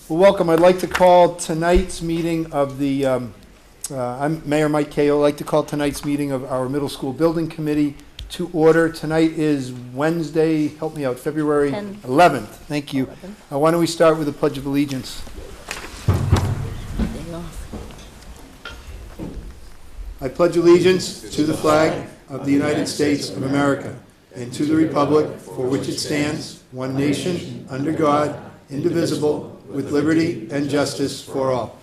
Well, welcome. I'd like to call tonight's meeting of the, I'm Mayor Mike Cahill. I'd like to call tonight's meeting of our Middle School Building Committee to order. Tonight is Wednesday, help me out, February 11th. Thank you. Why don't we start with the Pledge of Allegiance? I pledge allegiance to the flag of the United States of America and to the republic for which it stands, one nation, under God, indivisible, with liberty and justice for all.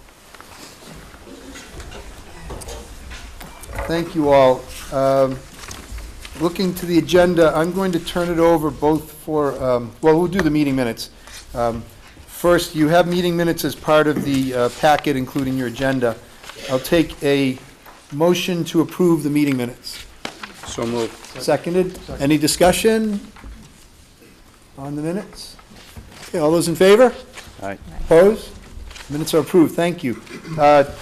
Thank you all. Looking to the agenda, I'm going to turn it over both for, well, we'll do the meeting minutes. First, you have meeting minutes as part of the packet, including your agenda. I'll take a motion to approve the meeting minutes. So moved. Seconded. Any discussion on the minutes? Okay, all those in favor? Aye. Opposed? Minutes are approved. Thank you.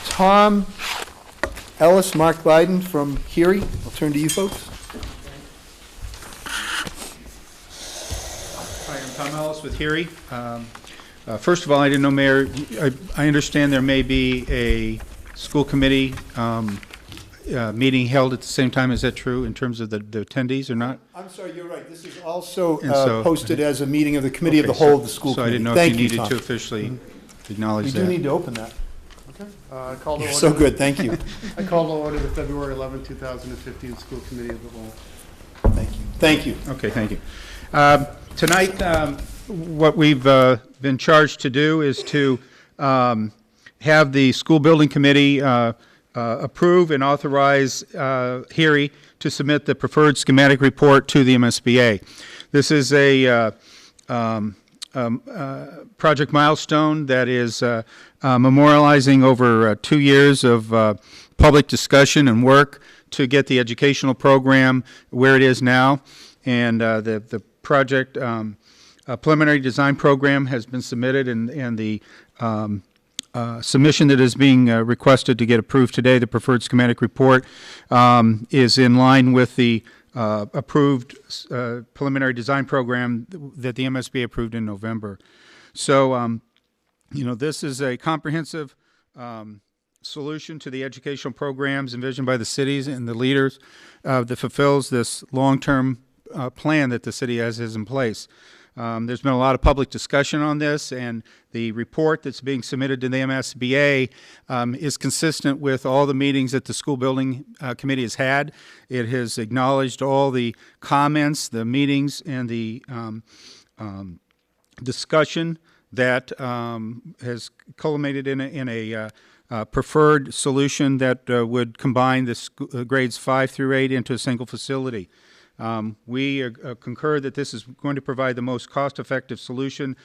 Tom Ellis, Mark Biden from Erie. I'll turn to you folks. Hi, I'm Tom Ellis with Erie. First of all, I didn't know, Mayor, I understand there may be a school committee meeting held at the same time. Is that true in terms of the attendees or not? I'm sorry, you're right. This is also so- posted as a meeting of the committee of the whole of the school So I committee. didn't know Thank if you needed Tom. to officially acknowledge We that. do need to open that. Okay. I call to You're order. so good. Thank you. I call to order the February 11, 2015 School Committee of the Whole. Thank you. Thank you. Okay, thank you. Tonight, what we've been charged to do is to have the School Building Committee approve and authorize Erie to submit the preferred schematic report to the MSBA. This is a project milestone that is memorializing over 2 years of public discussion and work to get the educational program where it is now. And the project preliminary design program has been submitted, and the submission that is being requested to get approved today, the preferred schematic report, is in line with the approved preliminary design program that the MSBA approved in November. So, this is a comprehensive solution to the educational programs envisioned by the cities and the leaders that fulfills this long-term plan that the city has in place. There's been a lot of public discussion on this, and the report that's being submitted to the MSBA is consistent with all the meetings that the School Building Committee has had. It has acknowledged all the comments, the meetings, and the discussion that has culminated in a preferred solution that would combine the grades 5 through 8 into a single facility. We concur that this is going to provide the most cost-effective solution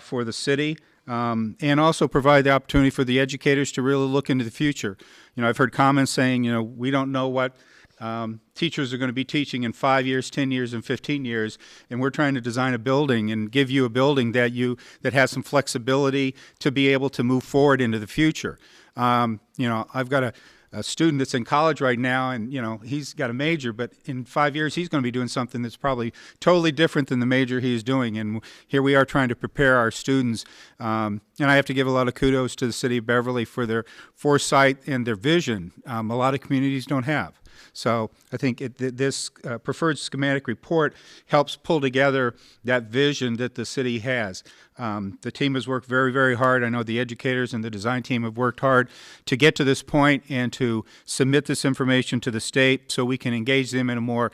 for the city, and also provide the opportunity for the educators to really look into the future. I've heard comments saying, we don't know what teachers are going to be teaching in 5 years, 10 years, and 15 years, and we're trying to design a building and give you a building that has some flexibility to be able to move forward into the future. I've got a student that's in college right now, and he's got a major, but in 5 years he's going to be doing something that's probably totally different than the major he's doing. And here we are trying to prepare our students, and I have to give a lot of kudos to the city of Beverly for their foresight and their vision. A lot of communities don't have. So I think this preferred schematic report helps pull together that vision that the city has. The team has worked very, very hard. I know the educators and the design team have worked hard to get to this point and to submit this information to the state so we can engage them in a more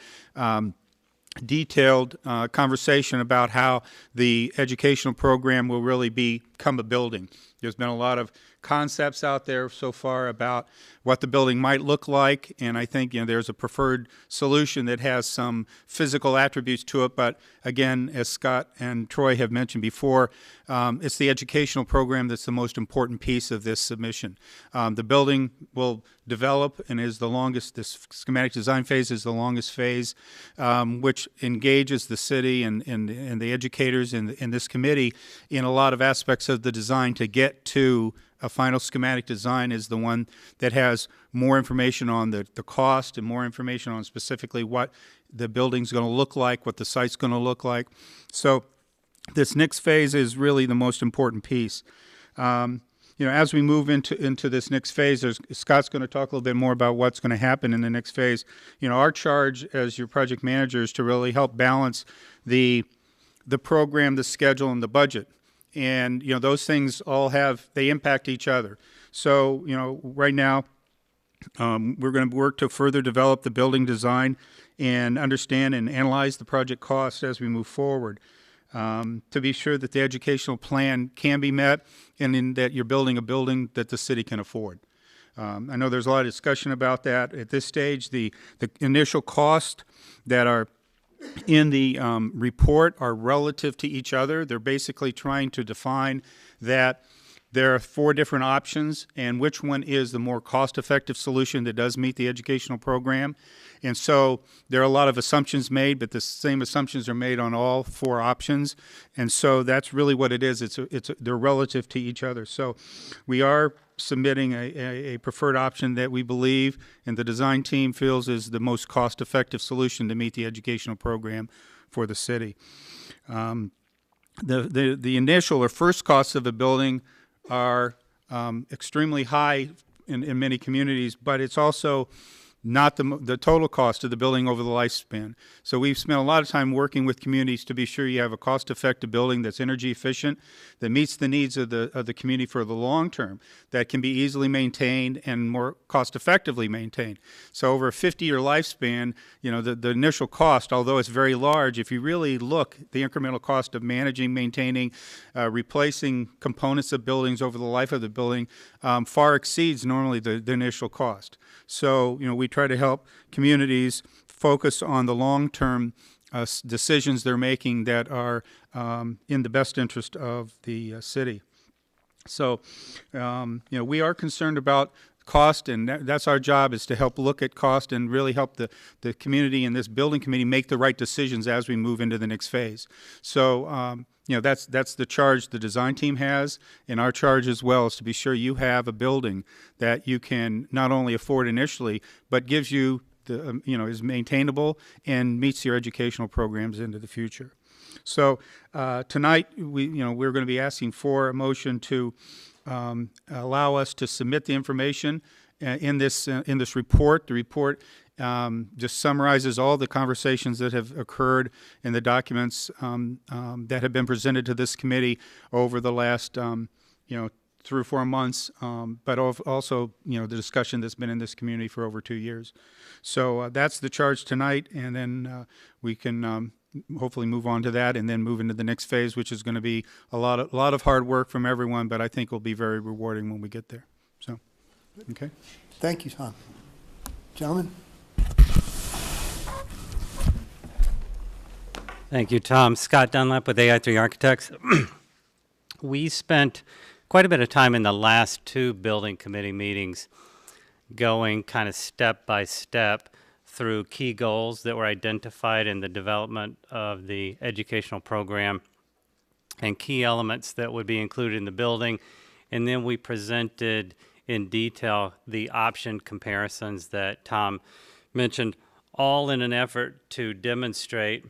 detailed conversation about how the educational program will really become a building. There's been a lot of concepts out there so far about what the building might look like, and I think there's a preferred solution that has some physical attributes to it, but again, as Scott and Troy have mentioned before, it's the educational program that's the most important piece of this submission. The building will develop and is the longest, this schematic design phase is the longest phase, which engages the city and the educators in this committee in a lot of aspects of the design to get to a final schematic design is the one that has more information on the cost and more information on specifically what the building's going to look like, what the site's going to look like. So this next phase is really the most important piece. As we move into this next phase, Scott's going to talk a little bit more about what's going to happen in the next phase. Our charge as your project manager is to really help balance the program, the schedule, and the budget. And, those things all they impact each other. So, right now, we're going to work to further develop the building design and understand and analyze the project costs as we move forward. To be sure that the educational plan can be met and in that you're building a building that the city can afford. I know there's a lot of discussion about that. At this stage, the initial costs that are in the report are relative to each other. They're basically trying to define that there are 4 different options and which one is the more cost-effective solution that does meet the educational program. And so there are a lot of assumptions made, but the same assumptions are made on all 4 options. And so that's really what it is. They're relative to each other. So we are submitting a preferred option that we believe and the design team feels is the most cost-effective solution to meet the educational program for the city. The initial or first costs of a building are extremely high in many communities, but it's also not the total cost of the building over the lifespan. So we've spent a lot of time working with communities to be sure you have a cost-effective building that's energy efficient, that meets the needs of the community for the long term, that can be easily maintained and more cost-effectively maintained. So over a 50-year lifespan, the initial cost, although it's very large, if you really look, the incremental cost of managing, maintaining, replacing components of buildings over the life of the building far exceeds normally the initial cost. So, we try to help communities focus on the long-term decisions they're making that are in the best interest of the city. So, we are concerned about cost, and that's our job, is to help look at cost and really help the community and this building committee make the right decisions as we move into the next phase. So, that's the charge the design team has, and our charge as well is to be sure you have a building that you can not only afford initially, but gives you is maintainable and meets your educational programs into the future. So tonight we're going to be asking for a motion to allow us to submit the information in this report. The report just summarizes all the conversations that have occurred in the documents that have been presented to this committee over the last 3 or 4 months, but also the discussion that's been in this community for over 2 years. So that's the charge tonight, and then we can hopefully move on to that and then move into the next phase, which is going to be a lot of hard work from everyone, but I think will be very rewarding when we get there. So, okay. Thank you, Tom. Gentlemen? Thank you, Tom. Scott Dunlap with AI3 Architects. We spent quite a bit of time in the last 2 building committee meetings going kind of step by step through key goals that were identified in the development of the educational program and key elements that would be included in the building. And then we presented in detail the option comparisons that Tom mentioned, all in an effort to demonstrate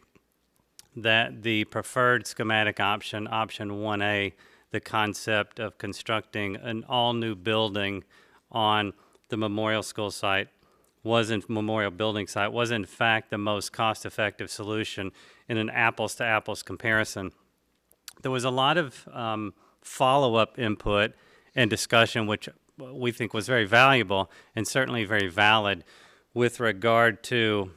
that the preferred schematic option, option 1A, the concept of constructing an all-new building on the Memorial School site, Memorial Building site, was in fact the most cost-effective solution in an apples-to-apples comparison. There was a lot of follow-up input and discussion, which we think was very valuable and certainly very valid with regard to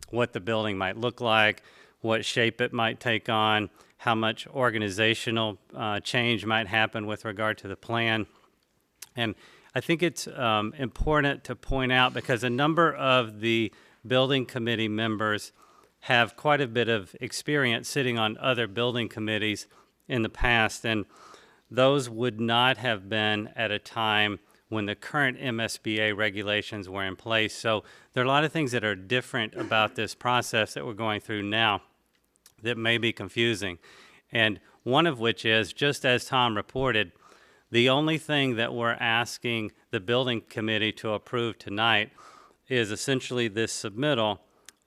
what the building might look like, what shape it might take on, how much organizational change might happen with regard to the plan. And I think it's important to point out, because a number of the building committee members have quite a bit of experience sitting on other building committees in the past, and those would not have been at a time when the current MSBA regulations were in place. So there are a lot of things that are different about this process that we're going through now that may be confusing. And one of which is, just as Tom reported, the only thing that we're asking the building committee to approve tonight is essentially this submittal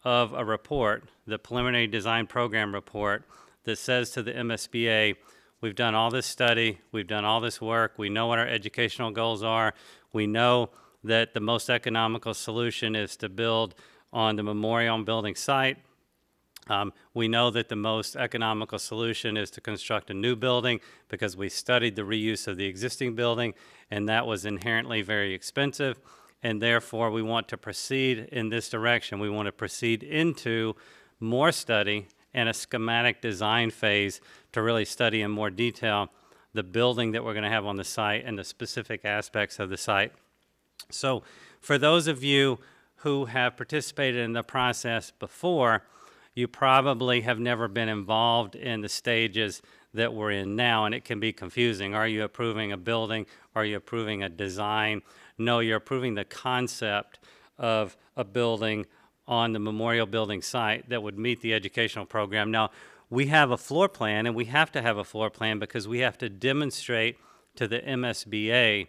of a report, the preliminary design program report, that says to the MSBA, we've done all this study, we've done all this work, we know what our educational goals are, we know that the most economical solution is to build on the memorial building site. We know that the most economical solution is to construct a new building because we studied the reuse of the existing building, and that was inherently very expensive, and therefore we want to proceed in this direction. We want to proceed into more study and a schematic design phase to really study in more detail the building that we're going to have on the site and the specific aspects of the site. So for those of you who have participated in the process before, you probably have never been involved in the stages that we're in now, and it can be confusing. Are you approving a building? Are you approving a design? No, you're approving the concept of a building on the memorial building site that would meet the educational program. Now, we have a floor plan, and we have to have a floor plan because we have to demonstrate to the MSBA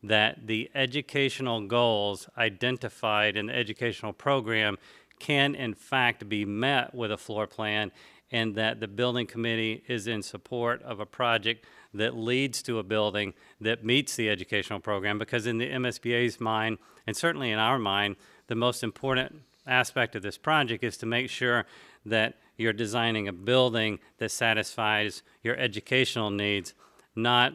that the educational goals identified in the educational program can in fact be met with a floor plan, and that the building committee is in support of a project that leads to a building that meets the educational program. Because in the MSBA's mind, and certainly in our mind, the most important aspect of this project is to make sure that you're designing a building that satisfies your educational needs, not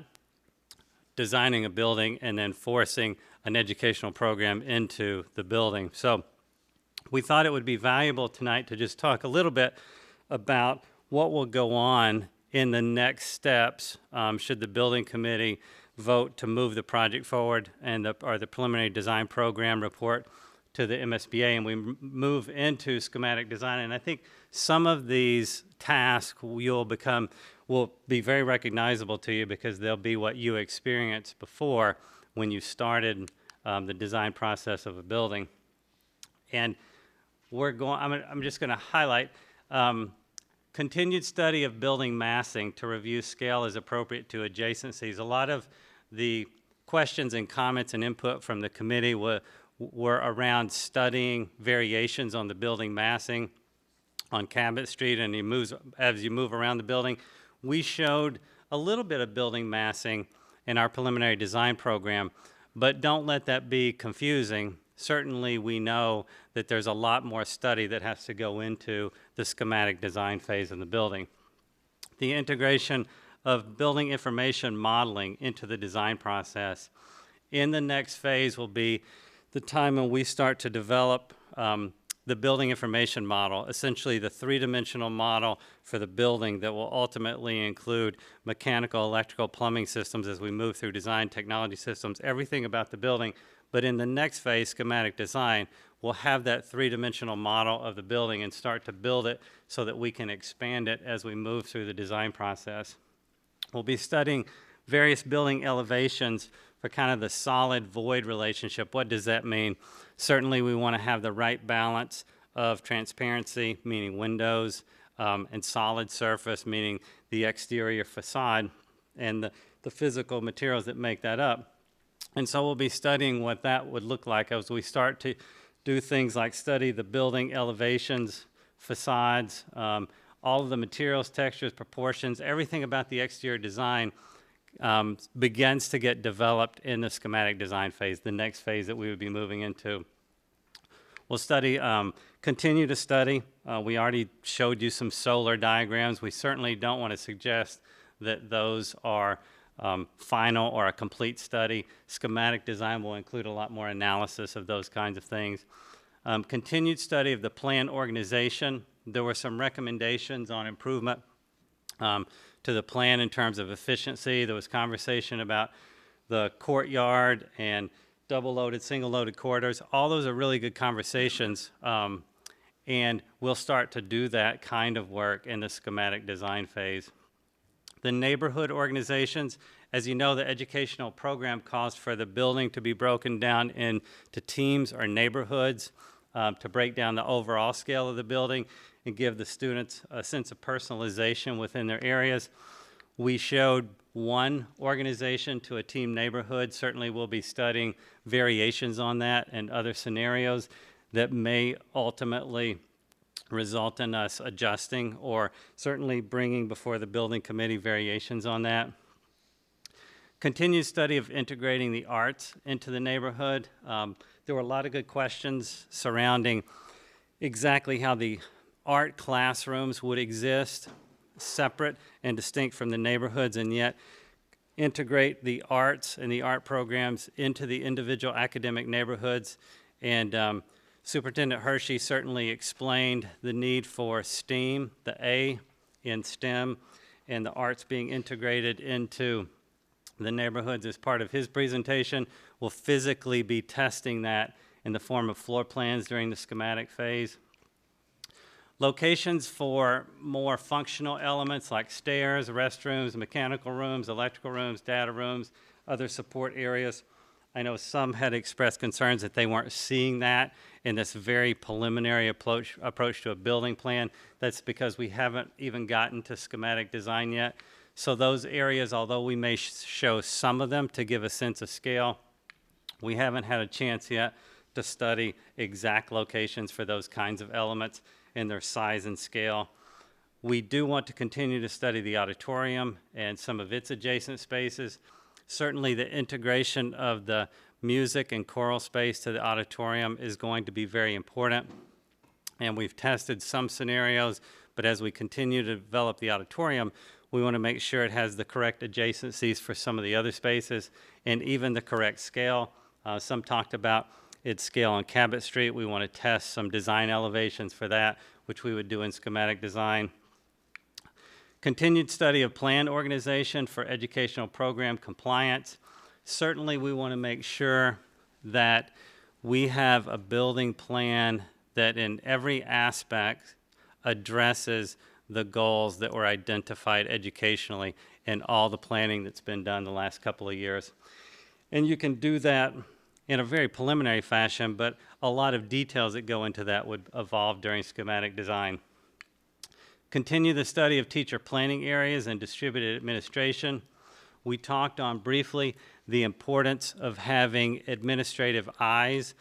designing a building and then forcing an educational program into the building. So we thought it would be valuable tonight to just talk a little bit about what will go on in the next steps should the building committee vote to move the project forward and or the preliminary design program report to the MSBA, and we move into schematic design. And I think some of these tasks will be very recognizable to you because they'll be what you experienced before when you started the design process of a building. And I'm just going to highlight continued study of building massing to review scale as appropriate to adjacencies. A lot of the questions and comments and input from the committee were around studying variations on the building massing on Cabot Street, and as you move around the building. We showed a little bit of building massing in our preliminary design program, but don't let that be confusing. Certainly we know that there's a lot more study that has to go into the schematic design phase of the building. The integration of building information modeling into the design process. In the next phase will be the time when we start to develop the building information model, essentially the three-dimensional model for the building that will ultimately include mechanical, electrical, plumbing systems as we move through design, technology systems, everything about the building. But in the next phase, schematic design, we'll have that three-dimensional model of the building and start to build it so that we can expand it as we move through the design process. We'll be studying various building elevations for kind of the solid void relationship. What does that mean? Certainly we want to have the right balance of transparency, meaning windows, and solid surface, meaning the exterior facade and the physical materials that make that up. And so we'll be studying what that would look like as we start to do things like study the building elevations, facades, all of the materials, textures, proportions, everything about the exterior design begins to get developed in the schematic design phase, the next phase that we would be moving into. We'll study, continue to study. We already showed you some solar diagrams. We certainly don't want to suggest that those are final or a complete study. Schematic design will include a lot more analysis of those kinds of things. Continued study of the plan organization. There were some recommendations on improvement to the plan in terms of efficiency. There was conversation about the courtyard and double-loaded, single-loaded corridors. All those are really good conversations, and we'll start to do that kind of work in the schematic design phase. The neighborhood organizations, as you know, the educational program calls for the building to be broken down into teams or neighborhoods to break down the overall scale of the building and give the students a sense of personalization within their areas. We showed one organization to a team neighborhood. Certainly we'll be studying variations on that and other scenarios that may ultimately result in us adjusting or certainly bringing before the building committee variations on that. Continued study of integrating the arts into the neighborhood. There were a lot of good questions surrounding exactly how the art classrooms would exist separate and distinct from the neighborhoods, and yet integrate the arts and the art programs into the individual academic neighborhoods. And Superintendent Hershey certainly explained the need for STEAM, the A in STEM, and the arts being integrated into the neighborhoods as part of his presentation. We'll physically be testing that in the form of floor plans during the schematic phase. Locations for more functional elements like stairs, restrooms, mechanical rooms, electrical rooms, data rooms, other support areas. I know some had expressed concerns that they weren't seeing that in this very preliminary approach to a building plan. That's because we haven't even gotten to schematic design yet. So those areas, although we may show some of them to give a sense of scale, we haven't had a chance yet to study exact locations for those kinds of elements and their size and scale. We do want to continue to study the auditorium and some of its adjacent spaces. Certainly the integration of the music and choral space to the auditorium is going to be very important. And we've tested some scenarios, but as we continue to develop the auditorium, we want to make sure it has the correct adjacencies for some of the other spaces and even the correct scale. Some talked about its scale on Cabot Street. We want to test some design elevations for that, which we would do in schematic design. Continued study of plan organization for educational program compliance. Certainly we want to make sure that we have a building plan that in every aspect addresses the goals that were identified educationally in all the planning that's been done the last couple of years. And you can do that in a very preliminary fashion, but a lot of details that go into that would evolve during schematic design. Continue the study of teacher planning areas and distributed administration. We talked on briefly the importance of having administrative eyes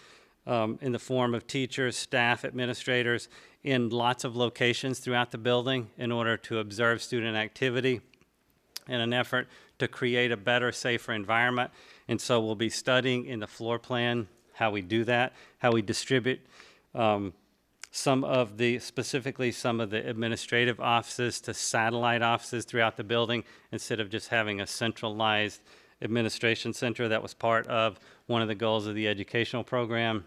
in the form of teachers, staff, administrators in lots of locations throughout the building in order to observe student activity in an effort to create a better, safer environment. And so we'll be studying in the floor plan how we do that, how we distribute specifically some of the administrative offices to satellite offices throughout the building instead of just having a centralized administration center. That was part of one of the goals of the educational program.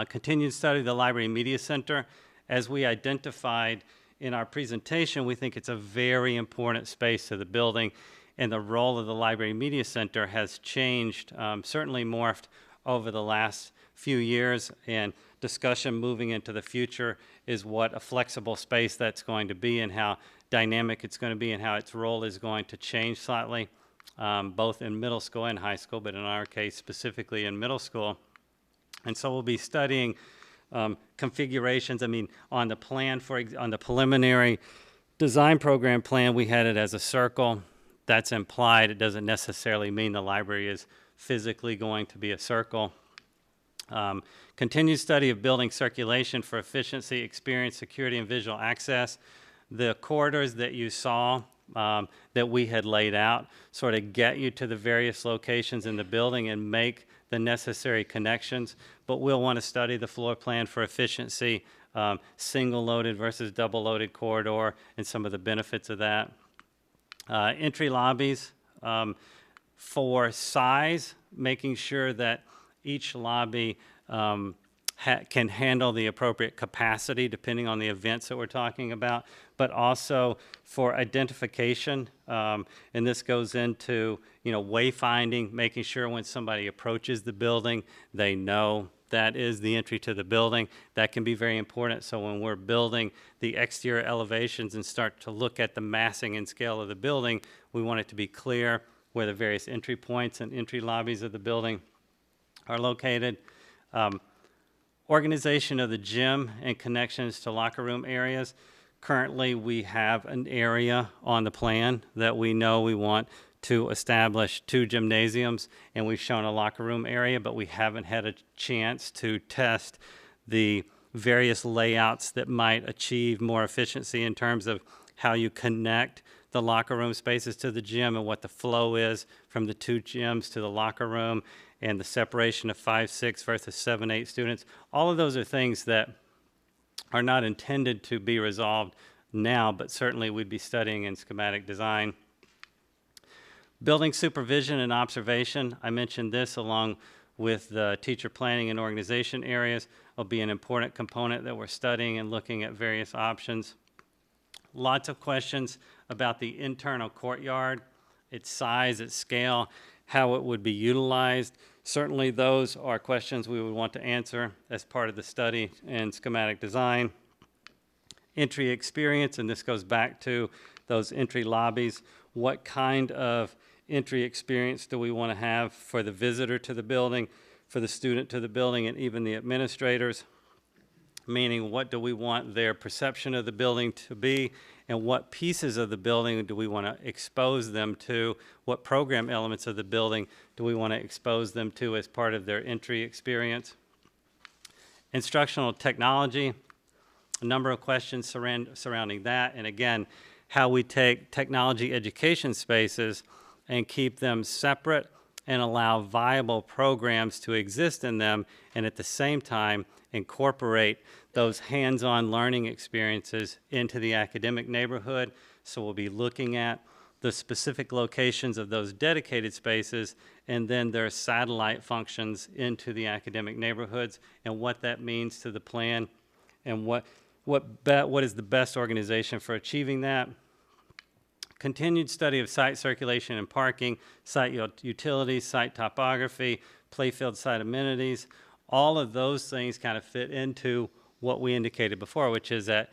Continued study of the Library Media Center. As we identified in our presentation, we think it's a very important space to the building, and the role of the Library Media Center has changed, certainly morphed over the last few years, and discussion moving into the future is what a flexible space that's going to be and how dynamic it's going to be and how its role is going to change slightly, both in middle school and high school, but in our case specifically in middle school. And so we'll be studying configurations. I mean, on the plan, on the preliminary design program plan, we had it as a circle. That's implied. It doesn't necessarily mean the library is physically going to be a circle. Continued study of building circulation for efficiency, experience, security, and visual access. The corridors that you saw that we had laid out sort of get you to the various locations in the building and make the necessary connections, but we'll want to study the floor plan for efficiency, single-loaded versus double-loaded corridor, and some of the benefits of that. Entry lobbies for size, making sure that each lobby can handle the appropriate capacity depending on the events that we're talking about, but also for identification, and this goes into, wayfinding, making sure when somebody approaches the building, they know that is the entry to the building. That can be very important. So when we're building the exterior elevations and start to look at the massing and scale of the building, we want it to be clear where the various entry points and entry lobbies of the building are located. Organization of the gym and connections to locker room areas. Currently, we have an area on the plan that we know we want to establish 2 gymnasiums, and we've shown a locker room area, but we haven't had a chance to test the various layouts that might achieve more efficiency in terms of how you connect the locker room spaces to the gym and what the flow is from the 2 gyms to the locker room, and the separation of 5-6 versus 7-8 students. All of those are things that are not intended to be resolved now, but certainly we'd be studying in schematic design. Building supervision and observation, I mentioned this along with the teacher planning and organization areas, will be an important component that we're studying and looking at various options. Lots of questions about the internal courtyard, its size, its scale, how it would be utilized. Certainly those are questions we would want to answer as part of the study and schematic design. Entry experience, and this goes back to those entry lobbies. What kind of entry experience do we want to have for the visitor to the building, for the student to the building, and even the administrators? Meaning, what do we want their perception of the building to be, and what pieces of the building do we want to expose them to? What program elements of the building do we want to expose them to as part of their entry experience? Instructional technology, a number of questions surrounding that, and again, how we take technology education spaces and keep them separate and allow viable programs to exist in them, and at the same time incorporate those hands-on learning experiences into the academic neighborhood. So we'll be looking at the specific locations of those dedicated spaces and then their satellite functions into the academic neighborhoods and what that means to the plan and what is the best organization for achieving that. Continued study of site circulation and parking, site utilities, site topography, playfield site amenities. All of those things kind of fit into what we indicated before, which is that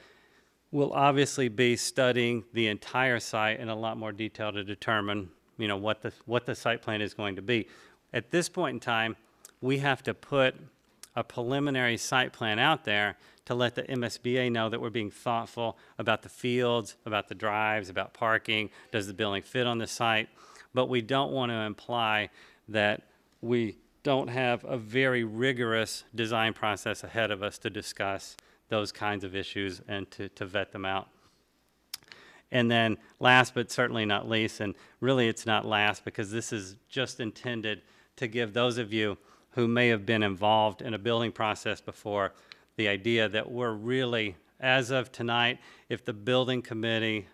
we'll obviously be studying the entire site in a lot more detail to determine, you know, what the site plan is going to be. At this point in time, we have to put a preliminary site plan out there to let the MSBA know that we're being thoughtful about the fields, about the drives, about parking, does the building fit on the site? But we don't want to imply that we don't have a very rigorous design process ahead of us to discuss those kinds of issues and to vet them out. And then last but certainly not least, and really it's not last because this is just intended to give those of you who may have been involved in a building process before the idea that we're really, as of tonight, if the building committee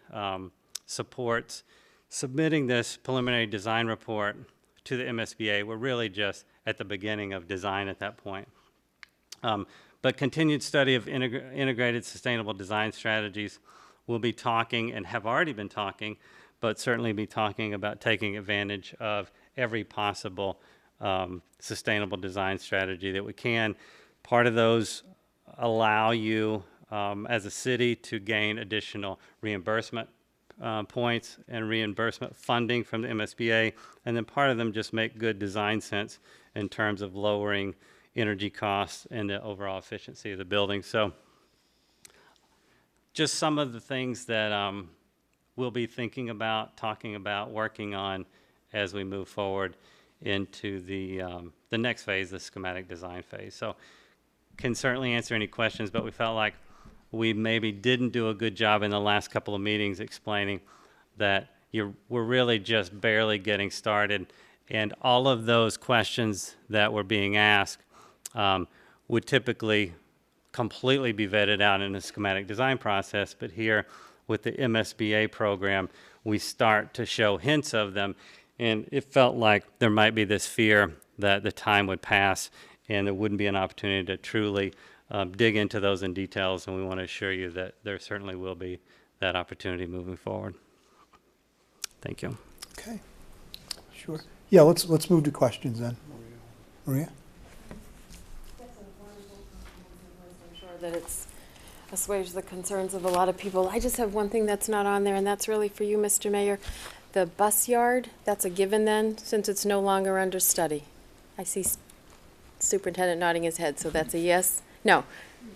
supports submitting this preliminary design report to the MSBA, we're really just at the beginning of design at that point. But continued study of integrated sustainable design strategies. We'll be talking and have already been talking, but certainly be talking about taking advantage of every possible sustainable design strategy that we can. Part of those allow you as a city to gain additional reimbursement points and reimbursement funding from the MSBA, and then part of them just make good design sense in terms of lowering energy costs and the overall efficiency of the building. So just some of the things that we'll be thinking about, talking about, working on as we move forward into the next phase, the schematic design phase. So can certainly answer any questions, but we felt like we maybe didn't do a good job in the last couple of meetings explaining that we're really just barely getting started, and all of those questions that were being asked would typically completely be vetted out in a schematic design process, but here with the MSBA program, we start to show hints of them, and it felt like there might be this fear that the time would pass and there wouldn't be an opportunity to truly dig into those in details, and we want to assure you that there certainly will be that opportunity moving forward. Thank you. Okay, sure. Yeah, let's move to questions then. Maria? That's a wonderful comprehensive list. I'm sure that it's assuaged the concerns of a lot of people. I just have one thing that's not on there, and that's really for you, Mr. Mayor. The bus yard, that's a given then, since it's no longer under study. I see Superintendent nodding his head, so that's a yes? No.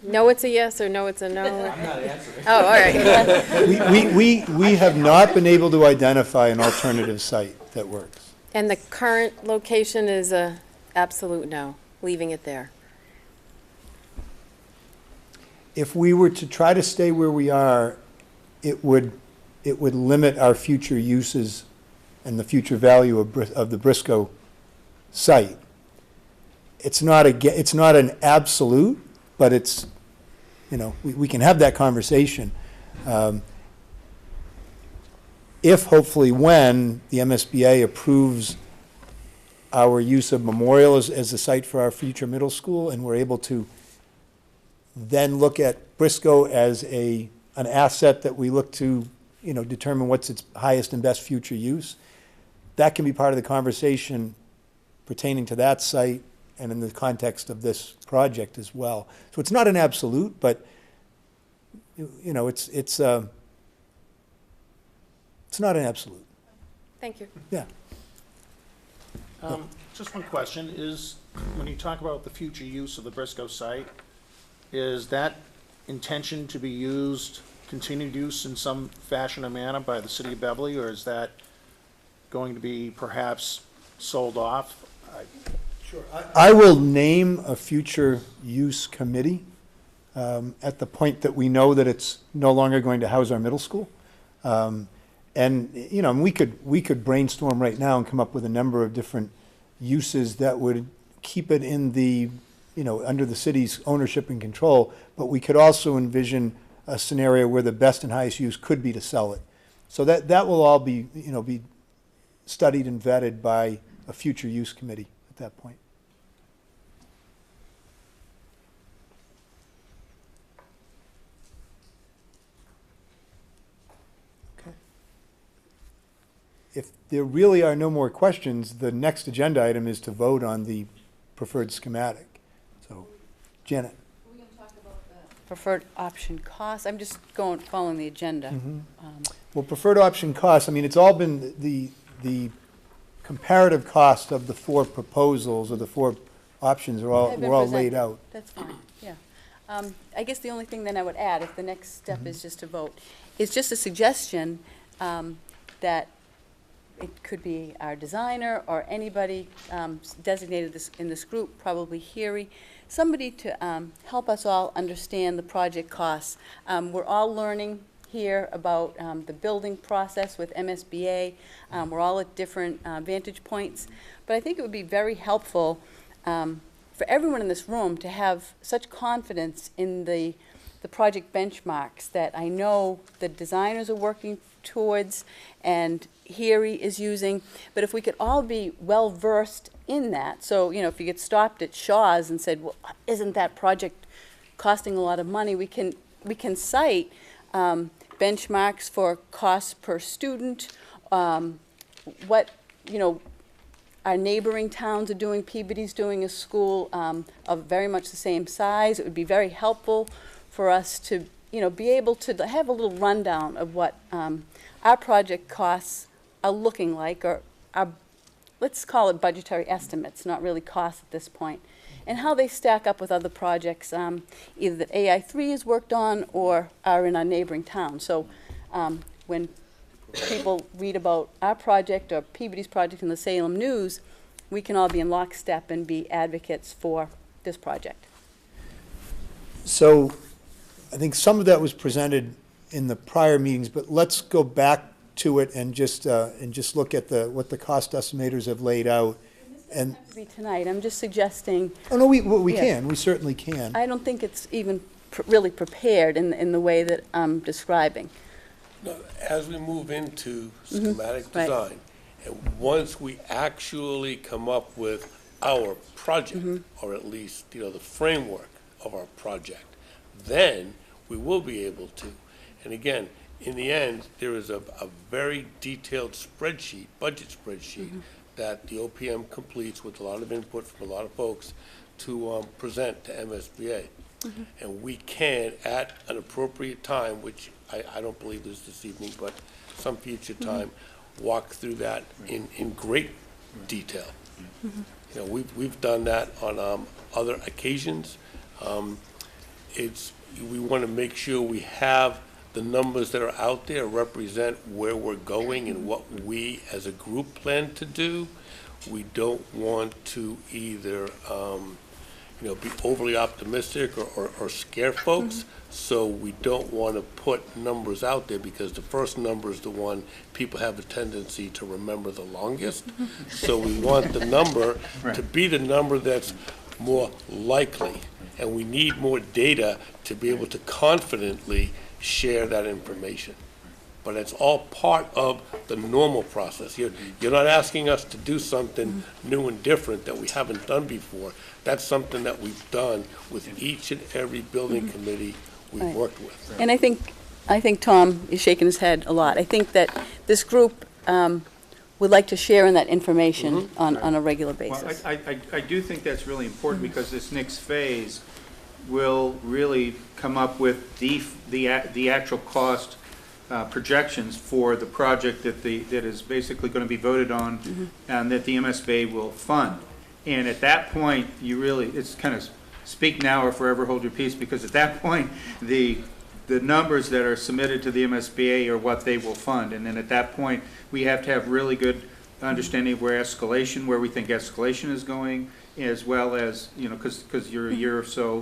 No, it's a yes, or no, it's a no? I'm not answering. Oh, all right. We have not been able to identify an alternative site that works. And the current location is a absolute no, leaving it there. if we were to try to stay where we are, it would limit our future uses and the future value of the Briscoe site. It's not an absolute, but it's, you know, we can have that conversation. If, hopefully, when the MSBA approves our use of Memorial as a site for our future middle school, and we're able to then look at Briscoe as an asset that we look to, you know, determine what's its highest and best future use, that can be part of the conversation pertaining to that site and in the context of this project as well. So it's not an absolute, but, you know, it's not an absolute. Thank you. Yeah. Just one question, is, when you talk about the future use of the Briscoe site, is that intention to be used, continued use in some fashion or manner by the city of Beverly, or is that going to be perhaps sold off? Sure. I will name a future use committee at the point that we know that it's no longer going to house our middle school. And, you know, we could brainstorm right now and come up with a number of different uses that would keep it in the, you know, under the city's ownership and control, but we could also envision a scenario where the best and highest use could be to sell it. So that will all be, you know, be studied and vetted by a future use committee at that point. Okay. If there really are no more questions, the next agenda item is to vote on the preferred schematic. So, Janet. We're going to talk about the preferred option costs. I'm just following the agenda. Well, preferred option costs, I mean, it's all been the comparative cost of the four proposals or the four options were all laid presented. out. That's fine, yeah. I guess the only thing then I would add, if the next step is just to vote, is just a suggestion that it could be our designer or anybody designated in this group, probably Heary, somebody to help us all understand the project costs. We're all learning here about the building process with MSBA. We're all at different vantage points. But I think it would be very helpful for everyone in this room to have such confidence in the project benchmarks that I know the designers are working towards and Heary is using. But if we could all be well-versed in that, so, you know, if you get stopped at Shaw's and said, well, isn't that project costing a lot of money, we can cite benchmarks for costs per student, what, you know, our neighboring towns are doing. Peabody's doing a school of very much the same size. It would be very helpful for us to, you know, be able to have a little rundown of what our project costs are looking like, or our, let's call it budgetary estimates, not really costs at this point, and how they stack up with other projects, either that AI3 has worked on or are in our neighboring town. So when people read about our project or Peabody's project in the Salem News, we can all be in lockstep and be advocates for this project. So I think some of that was presented in the prior meetings, but let's go back to it and just look at what the cost estimators have laid out. And To be tonight, I'm just suggesting. oh no, we Yeah. can, we certainly can. I don't think it's even really prepared in the way that I'm describing. No, as we move into schematic Right. design, and once we actually come up with our project, or at least, you know, the framework of our project, then we will be able to. And again, in the end, there is a very detailed spreadsheet, budget spreadsheet, that the OPM completes with a lot of input from a lot of folks to present to MSBA. And we can, at an appropriate time, which I don't believe is this evening, but some future time, walk through that in great detail. You know, we've done that on other occasions. We want to make sure we have the numbers that are out there represent where we're going and what we as a group plan to do. We don't want to either be overly optimistic or scare folks. So we don't want to put numbers out there because the first number is the one people have a tendency to remember the longest. So we want the number to be the number that's more likely. And we need more data to be able to confidently share that information. But it's all part of the normal process. You're not asking us to do something new and different that we haven't done before. That's something that we've done with each and every building committee we've Right. worked with. And I think Tom is shaking his head a lot. I think that this group would like to share in that information on a regular Well, basis. I do think that's really important because this next phase will really come up with the actual cost projections for the project that is basically going to be voted on and that the MSBA will fund. And at that point, it's kind of speak now or forever hold your peace, because at that point, the numbers that are submitted to the MSBA are what they will fund. And then at that point, we have to have really good understanding of where we think escalation is going, as well as, because you're a year or so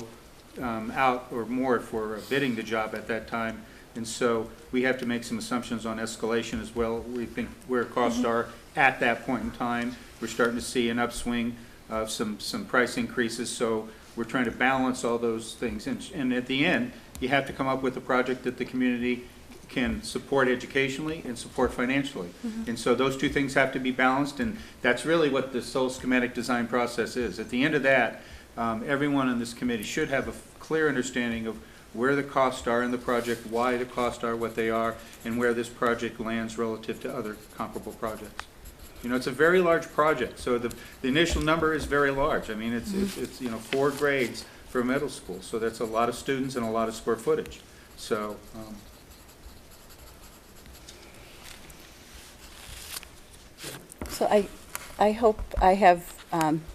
out or more for bidding the job at that time. And so we have to make some assumptions on escalation as well. We think where costs are at that point in time. We're starting to see an upswing of some price increases. So we're trying to balance all those things. And at the end, you have to come up with a project that the community can support educationally and support financially. And so those two things have to be balanced, and that's really what this whole schematic design process is. At the end of that, everyone on this committee should have a clear understanding of where the costs are in the project, why the costs are what they are, and where this project lands relative to other comparable projects. It's a very large project, so the initial number is very large. I mean, it's 4 grades for middle school, so that's a lot of students and a lot of square footage. So. So I hope I have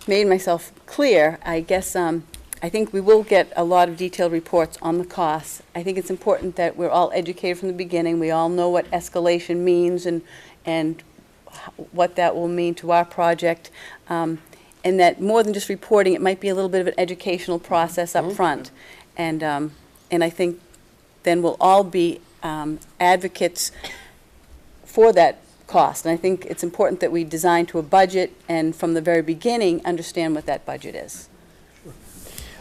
made myself clear. I guess I think we will get a lot of detailed reports on the costs. I think it's important that we're all educated from the beginning. We all know what escalation means and what that will mean to our project. And that more than just reporting, it might be a little bit of an educational process up front. And I think then we'll all be advocates for that cost. And I think it's important that we design to a budget and from the very beginning understand what that budget is.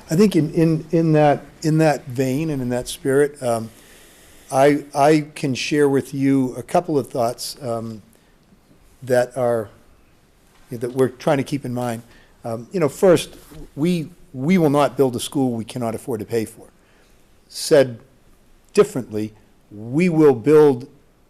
I think in that vein and in that spirit, I can share with you a couple of thoughts that we're trying to keep in mind. First, we will not build a school we cannot afford to pay for. Said differently, we will build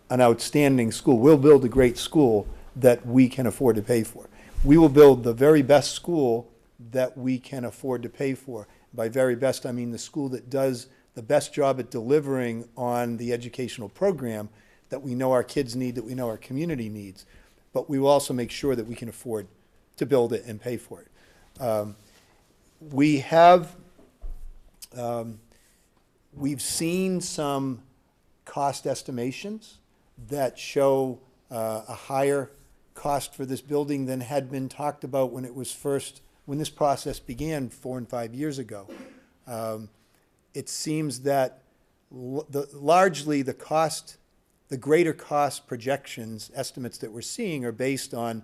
an outstanding school. We'll build a great school that we can afford to pay for. We will build the very best school that we can afford to pay for. By very best, I mean the school that does the best job at delivering on the educational program that we know our kids need, that we know our community needs. But we will also make sure that we can afford to build it and pay for it. We've seen some cost estimations that show a higher cost for this building than had been talked about when this process began 4 and 5 years ago. It seems that largely the greater cost projections, estimates that we're seeing are based on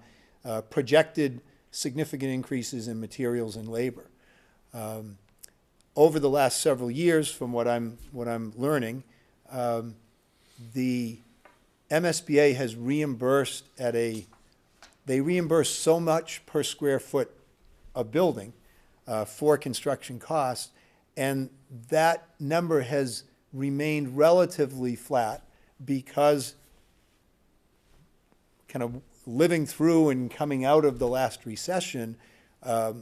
projected significant increases in materials and labor. Over the last several years, from what I'm learning, the MSBA has reimbursed they reimburse so much per square foot of building for construction costs, and that number has remained relatively flat because kind of living through and coming out of the last recession,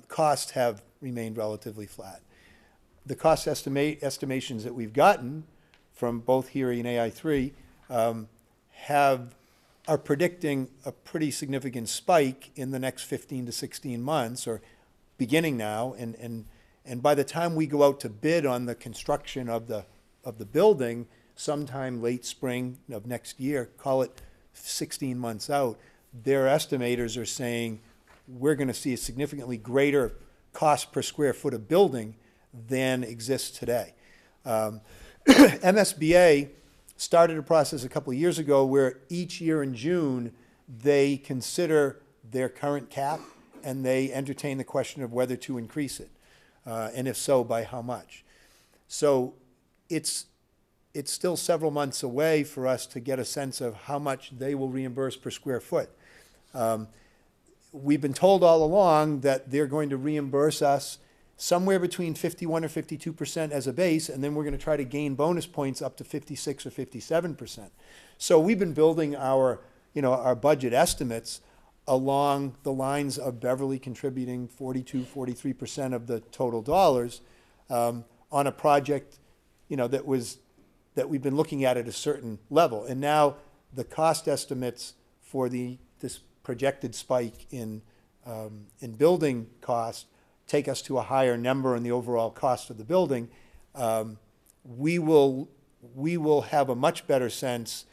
costs have remained relatively flat. The cost estimations that we've gotten from both HERE and AI3 are predicting a pretty significant spike in the next 15 to 16 months, or beginning now, and by the time we go out to bid on the construction of the building, sometime late spring of next year, call it 16 months out, their estimators are saying we're going to see a significantly greater cost per square foot of building than exists today. MSBA started a process a couple of years ago where each year in June, they consider their current cap and they entertain the question of whether to increase it, and if so, by how much. So it's still several months away for us to get a sense of how much they will reimburse per square foot. We've been told all along that they're going to reimburse us somewhere between 51 or 52% as a base, and then we're going to try to gain bonus points up to 56 or 57%. So we've been building our budget estimates along the lines of Beverly contributing 42, 43% of the total dollars on a project, that we've been looking at a certain level. And now the cost estimates for this projected spike in building cost take us to a higher number in the overall cost of the building. We will have a much better sense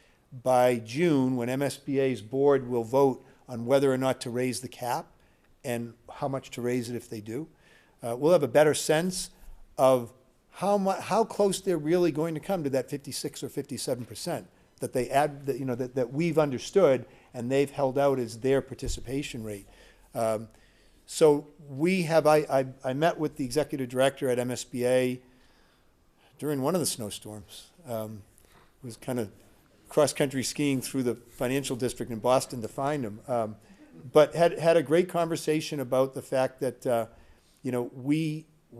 by June when MSBA's board will vote on whether or not to raise the cap and how much to raise it if they do. We'll have a better sense of how close they're really going to come to that 56 or 57% that they add, that we've understood and they've held out as their participation rate. So I met with the executive director at MSBA during one of the snowstorms. It was kind of cross-country skiing through the financial district in Boston to find him. But had a great conversation about the fact that,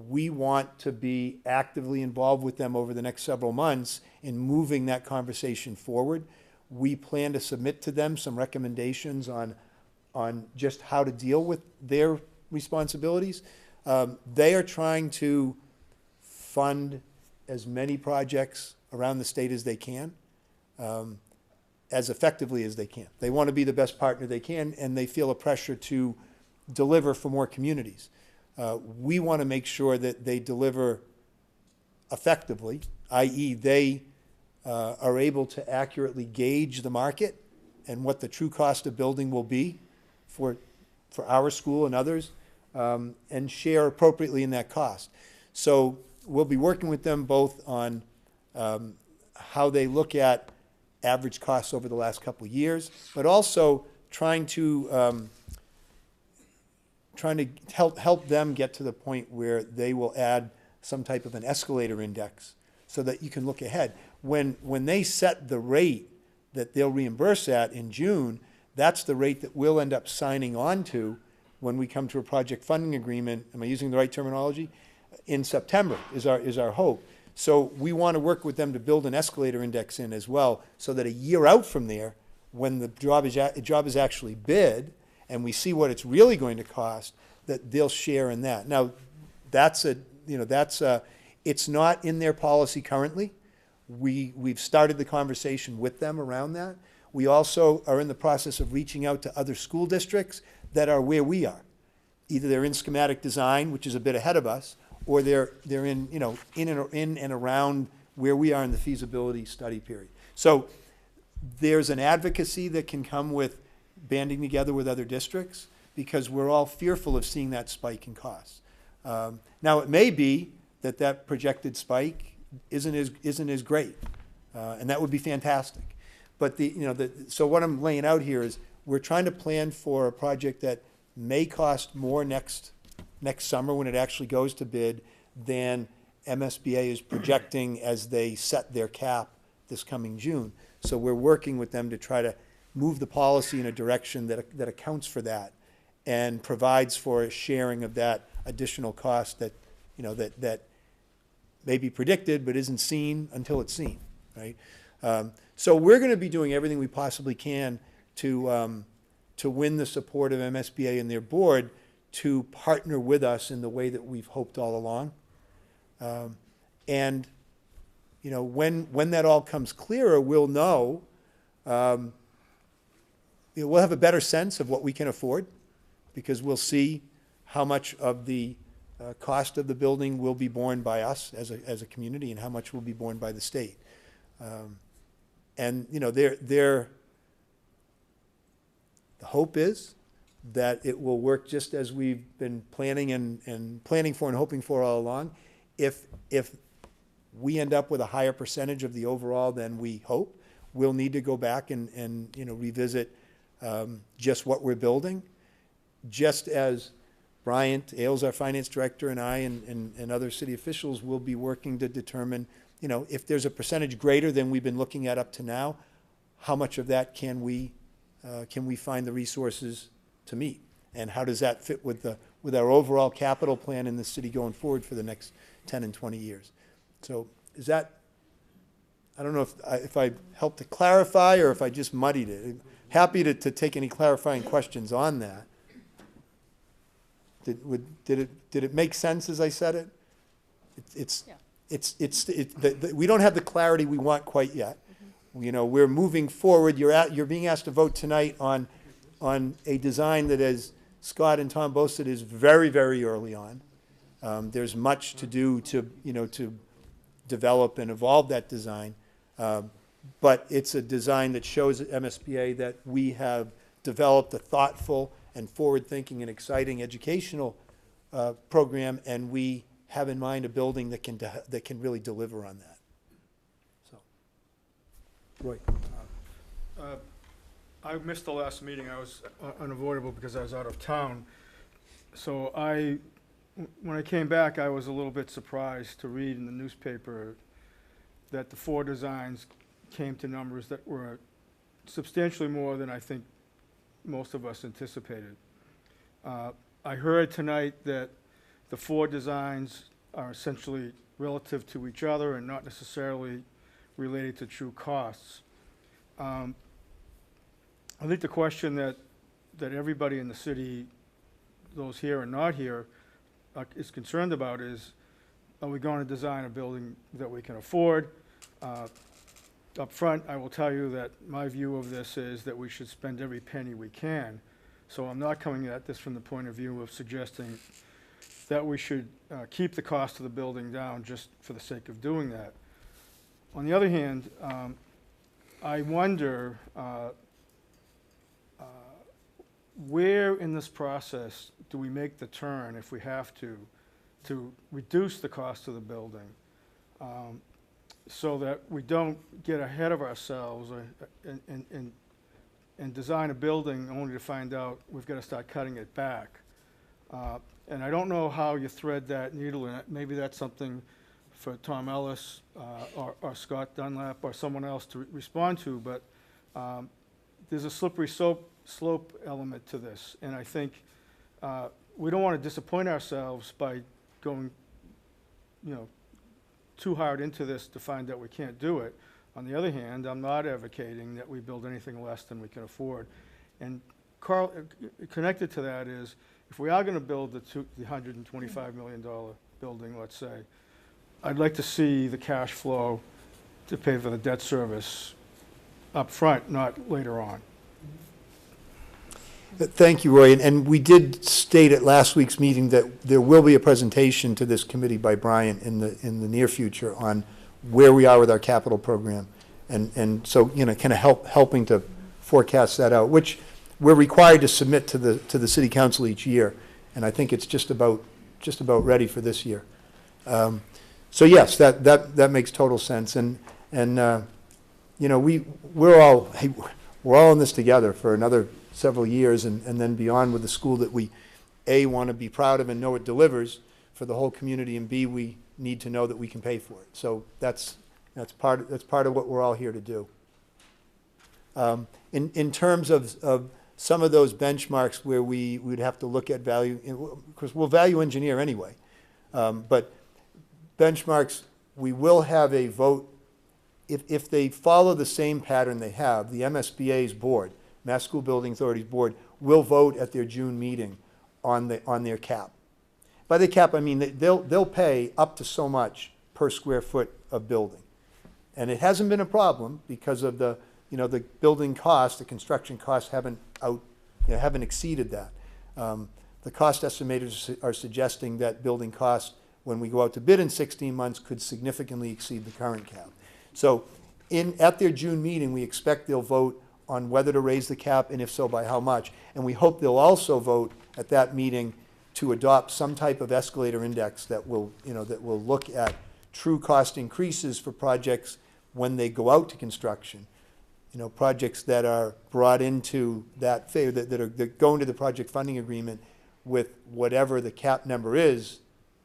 we want to be actively involved with them over the next several months in moving that conversation forward. We plan to submit to them some recommendations on just how to deal with their responsibilities. They are trying to fund as many projects around the state as they can, as effectively as they can. They want to be the best partner they can, and they feel a pressure to deliver for more communities. We want to make sure that they deliver effectively, i.e. they are able to accurately gauge the market and what the true cost of building will be for our school and others, and share appropriately in that cost. So we'll be working with them both on how they look at average costs over the last couple of years, but also trying to help them get to the point where they will add some type of an escalator index so that you can look ahead. When they set the rate that they'll reimburse at in June, that's the rate that we'll end up signing on to when we come to a project funding agreement. Am I using the right terminology? In September is our hope. So we want to work with them to build an escalator index in as well, so that a year out from there, when the job is actually bid and we see what it's really going to cost, that they'll share in that. Now, it's not in their policy currently. We've started the conversation with them around that. We also are in the process of reaching out to other school districts that are where we are. Either they're in schematic design, which is a bit ahead of us, or they're in and around where we are in the feasibility study period. So there's an advocacy that can come with banding together with other districts, because we're all fearful of seeing that spike in costs. Now, it may be that projected spike isn't as great, and that would be fantastic. But so what I'm laying out here is we're trying to plan for a project that may cost more next summer when it actually goes to bid than MSBA is projecting as they set their cap this coming June. So we're working with them to try to move the policy in a direction that accounts for that and provides for a sharing of that additional cost that may be predicted but isn't seen until it's seen, right? So we're going to be doing everything we possibly can to win the support of MSBA and their board to partner with us in the way that we've hoped all along. And when that all comes clearer, we'll know. We'll have a better sense of what we can afford, because we'll see how much of the cost of the building will be borne by us as a community and how much will be borne by the state. And the hope is that it will work just as we've been planning and planning for and hoping for all along. If we end up with a higher percentage of the overall than we hope, we'll need to go back and revisit just what we're building. Just as Bryant Ailes, our finance director, and I and other city officials will be working to determine, if there's a percentage greater than we've been looking at up to now, how much of that can we find the resources to meet? And how does that fit with our overall capital plan in the city going forward for the next 10 and 20 years? So is that, I don't know if I helped to clarify or if I just muddied it. Happy to take any clarifying questions on that. Did it make sense as I said it? We don't have the clarity we want quite yet. We're moving forward. You're being asked to vote tonight on a design that, as Scott and Tom both said, is very, very early on. There's much to do to develop and evolve that design. But it's a design that shows at MSBA that we have developed a thoughtful and forward-thinking and exciting educational program, and we have in mind a building that can really deliver on that. So, Roy. I missed the last meeting. I was unavoidable because I was out of town. So when I came back, I was a little bit surprised to read in the newspaper that the 4 designs came to numbers that were substantially more than I think most of us anticipated. I heard tonight that the 4 designs are essentially relative to each other and not necessarily related to true costs. I think the question that everybody in the city, those here and not here, is concerned about is, are we going to design a building that we can afford? Up front, I will tell you that my view of this is that we should spend every penny we can. So I'm not coming at this from the point of view of suggesting that we should keep the cost of the building down just for the sake of doing that. On the other hand, I wonder where in this process do we make the turn, if we have to reduce the cost of the building, so that we don't get ahead of ourselves and design a building only to find out we've got to start cutting it back. And I don't know how you thread that needle in it. Maybe that's something for Tom Ellis or Scott Dunlap or someone else to respond to, but there's a slippery slope element to this. And I think we don't want to disappoint ourselves by going, too hard into this to find that we can't do it. On the other hand, I'm not advocating that we build anything less than we can afford. And Carl, connected to that is, if we are going to build the $125 million building, let's say, I'd like to see the cash flow to pay for the debt service up front, not later on. Thank you, Roy. And we did state at last week's meeting that there will be a presentation to this committee by Brian in the near future on where we are with our capital program, and so kind of helping to forecast that out, which we're required to submit to the city council each year, and I think it's just about ready for this year. So yes, that makes total sense, and we're all in this together for another several years and then beyond with the school that we, A, want to be proud of and know it delivers for the whole community, and B, we need to know that we can pay for it. So that's part of what we're all here to do. In terms of some of those benchmarks where we would have to look at value, because we'll value engineer anyway, but benchmarks, we will have a vote if they follow the same pattern they have. The MSBA's board, Mass School Building Authority's board, will vote at their June meeting on their cap. By the cap, I mean they'll pay up to so much per square foot of building, and it hasn't been a problem because of the building costs, the construction costs haven't exceeded that. The cost estimators are suggesting that building costs, when we go out to bid in 16 months, could significantly exceed the current cap. So at their June meeting, we expect they'll vote on whether to raise the cap, and if so, by how much. And we hope they'll also vote at that meeting to adopt some type of escalator index that will, that will look at true cost increases for projects when they go out to construction. Projects that are brought into that phase, that go into the project funding agreement with whatever the cap number is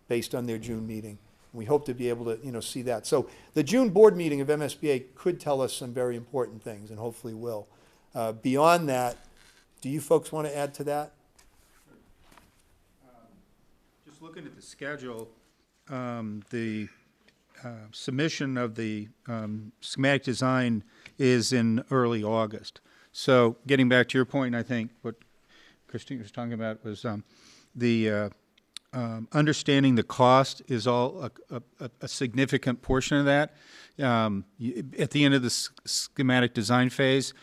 based on their June meeting. We hope to be able to, see that. So the June board meeting of MSBA could tell us some very important things, and hopefully will. Beyond that, do you folks want to add to that? Just looking at the schedule, the submission of the schematic design is in early August. So getting back to your point, I think what Christine was talking about was the understanding the cost is all a significant portion of that. At the end of the schematic design phase,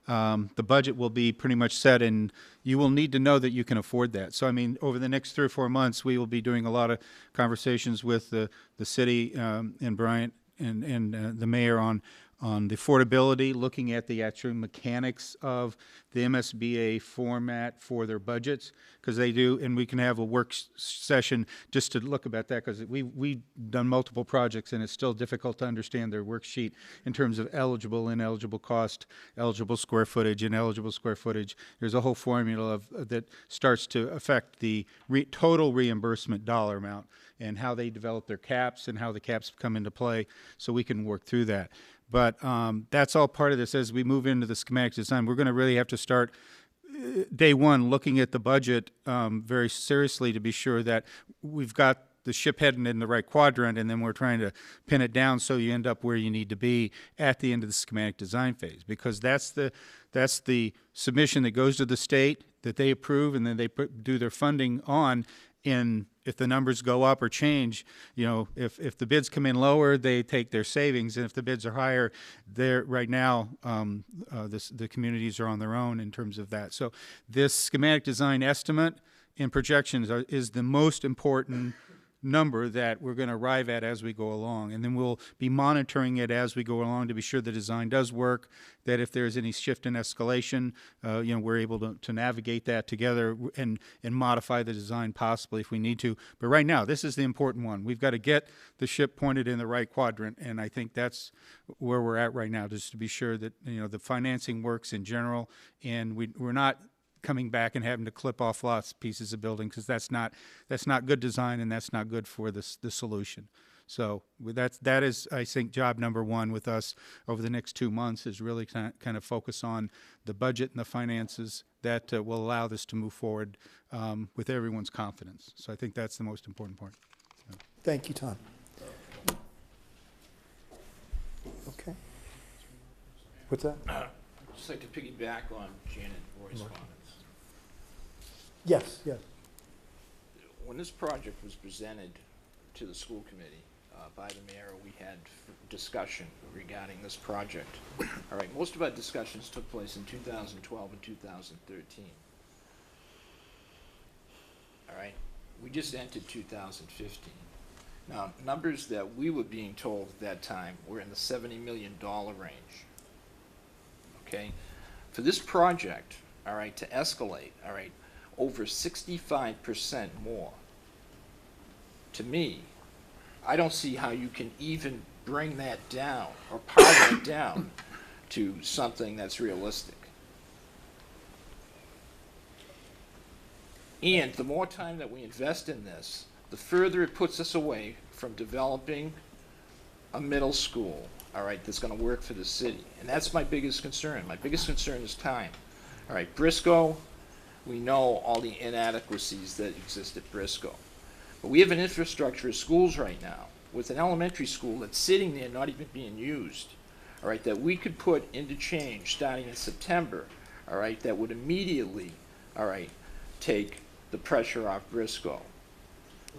the budget will be pretty much set, and you will need to know that you can afford that. So, I mean, over the next 3 or 4 months, we will be doing a lot of conversations with the city and Bryant and the mayor on the affordability, looking at the actual mechanics of the MSBA format for their budgets, because they do, and we can have a work session just to look about that, because we've done multiple projects, and it's still difficult to understand their worksheet in terms of eligible, ineligible cost, eligible square footage, ineligible square footage. There's a whole formula that starts to affect the total reimbursement dollar amount and how they develop their caps and how the caps come into play, so we can work through that. But that's all part of this. As we move into the schematic design, we're going to really have to start day one looking at the budget very seriously to be sure that we've got the ship heading in the right quadrant, and then we're trying to pin it down so you end up where you need to be at the end of the schematic design phase, because that's the submission that goes to the state that they approve, and then they do their funding on. And if the numbers go up or change, if the bids come in lower, they take their savings, and if the bids are higher, right now the communities are on their own in terms of that. So this schematic design estimate and projections is the most important number that we're going to arrive at as we go along, and then we'll be monitoring it as we go along to be sure the design does work, that if there's any shift in escalation, we're able to navigate that together and modify the design possibly if we need to. But right now, this is the important one. We've got to get the ship pointed in the right quadrant, and I think that's where we're at right now, just to be sure that the financing works in general, and we're not coming back and having to clip off lots of pieces of building, because that's not good design, and that's not good for the solution. So that is, I think, job number one with us over the next 2 months, is really kind of focus on the budget and the finances that will allow this to move forward with everyone's confidence. So I think that's the most important part. Thank you, Tom. Okay. What's that? I'd just like to piggyback on Janet Roy's comments. Yes. When this project was presented to the school committee by the mayor, we had discussion regarding this project. All right, most of our discussions took place in 2012 and 2013. All right, we just entered 2015. Now, numbers that we were being told at that time were in the $70 million range. Okay, for this project, all right, to escalate, all right, over 65% more. To me, I don't see how you can even bring that down or par that down to something that's realistic. And the more time that we invest in this, the further it puts us away from developing a middle school, all right, that's going to work for the city. And that's my biggest concern. My biggest concern is time. All right, Briscoe, we know all the inadequacies that exist at Briscoe. But we have an infrastructure of schools right now with an elementary school that's sitting there not even being used, all right, that we could put into change starting in September, all right, that would immediately, all right, take the pressure off Briscoe.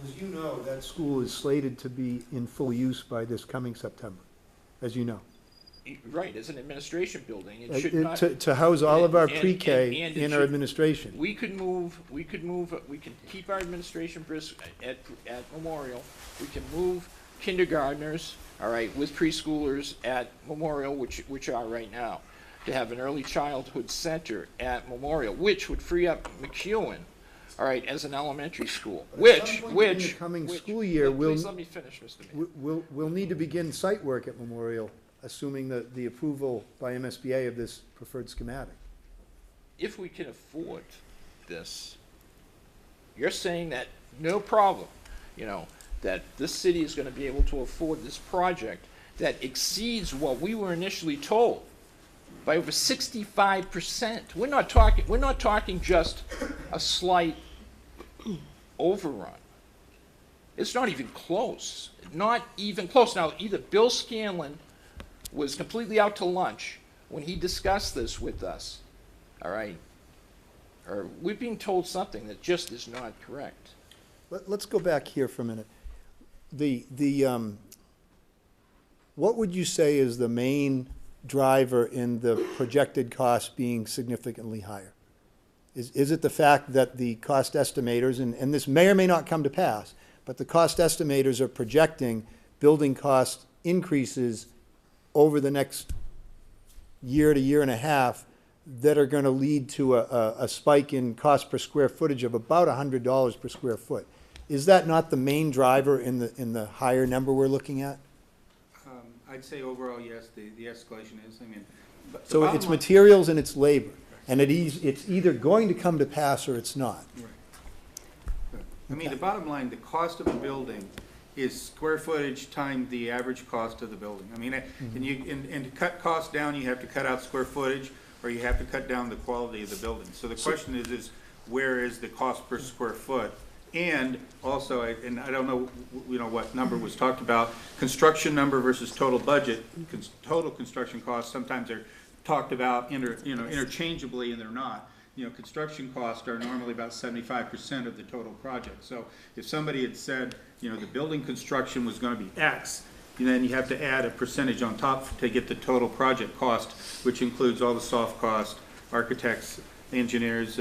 As you know, that school is slated to be in full use by this coming September, as you know. Right, as an administration building, it should not. To house all of our and pre-K it in our should- administration. We can keep our administration at Memorial. We can move kindergartners, all right, with preschoolers at Memorial, which are right now. to have an early childhood center at Memorial, which would free up McEwen, all right, as an elementary school, At which, some point in the coming which- school year, Please let me finish, Mr. Mayor. we'll need to begin site work at Memorial, assuming the approval by MSBA of this preferred schematic. If we can afford this, you're saying that no problem, you know, that this city is gonna be able to afford this project that exceeds what we were initially told by over 65%. We're not talking just a slight overrun. It's not even close, not even close. Now, either Bill Scanlon was completely out to lunch when he discussed this with us, all right? Or we're being told something that just is not correct. Let's go back here for a minute. What would you say is the main driver in the projected cost being significantly higher? Is it the fact that the cost estimators, and this may or may not come to pass, but the cost estimators are projecting building cost increases over the next year to year and a half that are going to lead to a spike in cost per square footage of about $100 per square foot? Is that not the main driver in the higher number we're looking at? I'd say overall, yes, the escalation is, I mean. but the So bottom it's line- materials and it's labor, and it's either going to come to pass or it's not. I mean, the bottom line, the cost of a building is square footage times the average cost of the building. I mean, and to cut costs down, you have to cut out square footage, or you have to cut down the quality of the building. So the question is where is the cost per square foot? And also, and I don't know, what number was talked about, construction number versus total budget. Total construction costs sometimes are talked about interchangeably, and they're not. Construction costs are normally about 75% of the total project. So if somebody had said, the building construction was going to be X, then you have to add a percentage on top to get the total project cost, which includes all the soft cost, architects, engineers,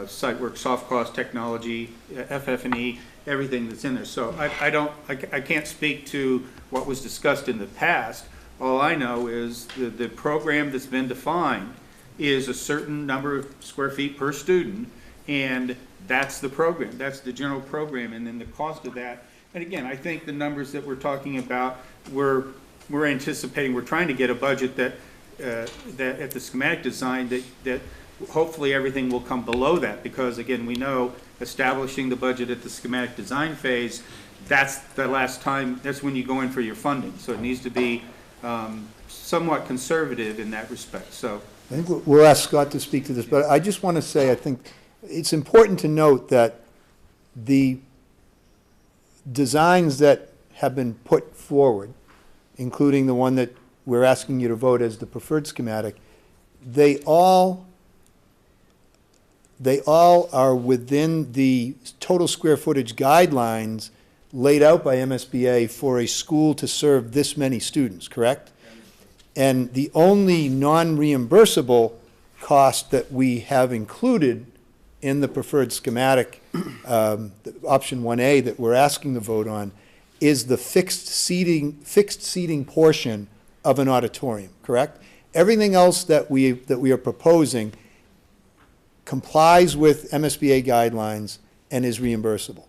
site work, soft cost, technology, FF&E, everything that's in there. So I can't speak to what was discussed in the past. All I know is the program that's been defined is a certain number of square feet per student, and that's the program. That's the general program, and then the cost of that. And again, I think the numbers that we're talking about, we're anticipating, we're trying to get a budget that at the schematic design that hopefully everything will come below that, because again, we know establishing the budget at the schematic design phase, that's the last time, that's when you go in for your funding. So it needs to be somewhat conservative in that respect. So I think we'll ask Scott to speak to this, but I just want to say, I think it's important to note that the designs that have been put forward, including the one that we're asking you to vote as the preferred schematic, they all are within the total square footage guidelines laid out by MSBA for a school to serve this many students, correct? And the only non-reimbursable cost that we have included in the preferred schematic, option 1A that we're asking to vote on, is the fixed seating portion of an auditorium, correct? Everything else that we are proposing complies with MSBA guidelines and is reimbursable.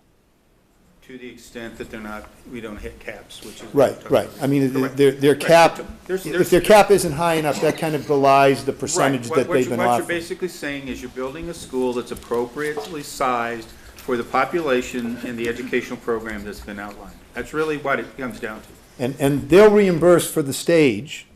to the extent that we don't hit caps, which is. Right. I mean, Correct. their cap, There's- if their cap isn't high enough, that kind of belies the percentage Right. that they've been What you're offering. basically saying is you're building a school that's appropriately sized for the population and the educational program that's been outlined. That's really what it comes down to. And they'll reimburse for the stage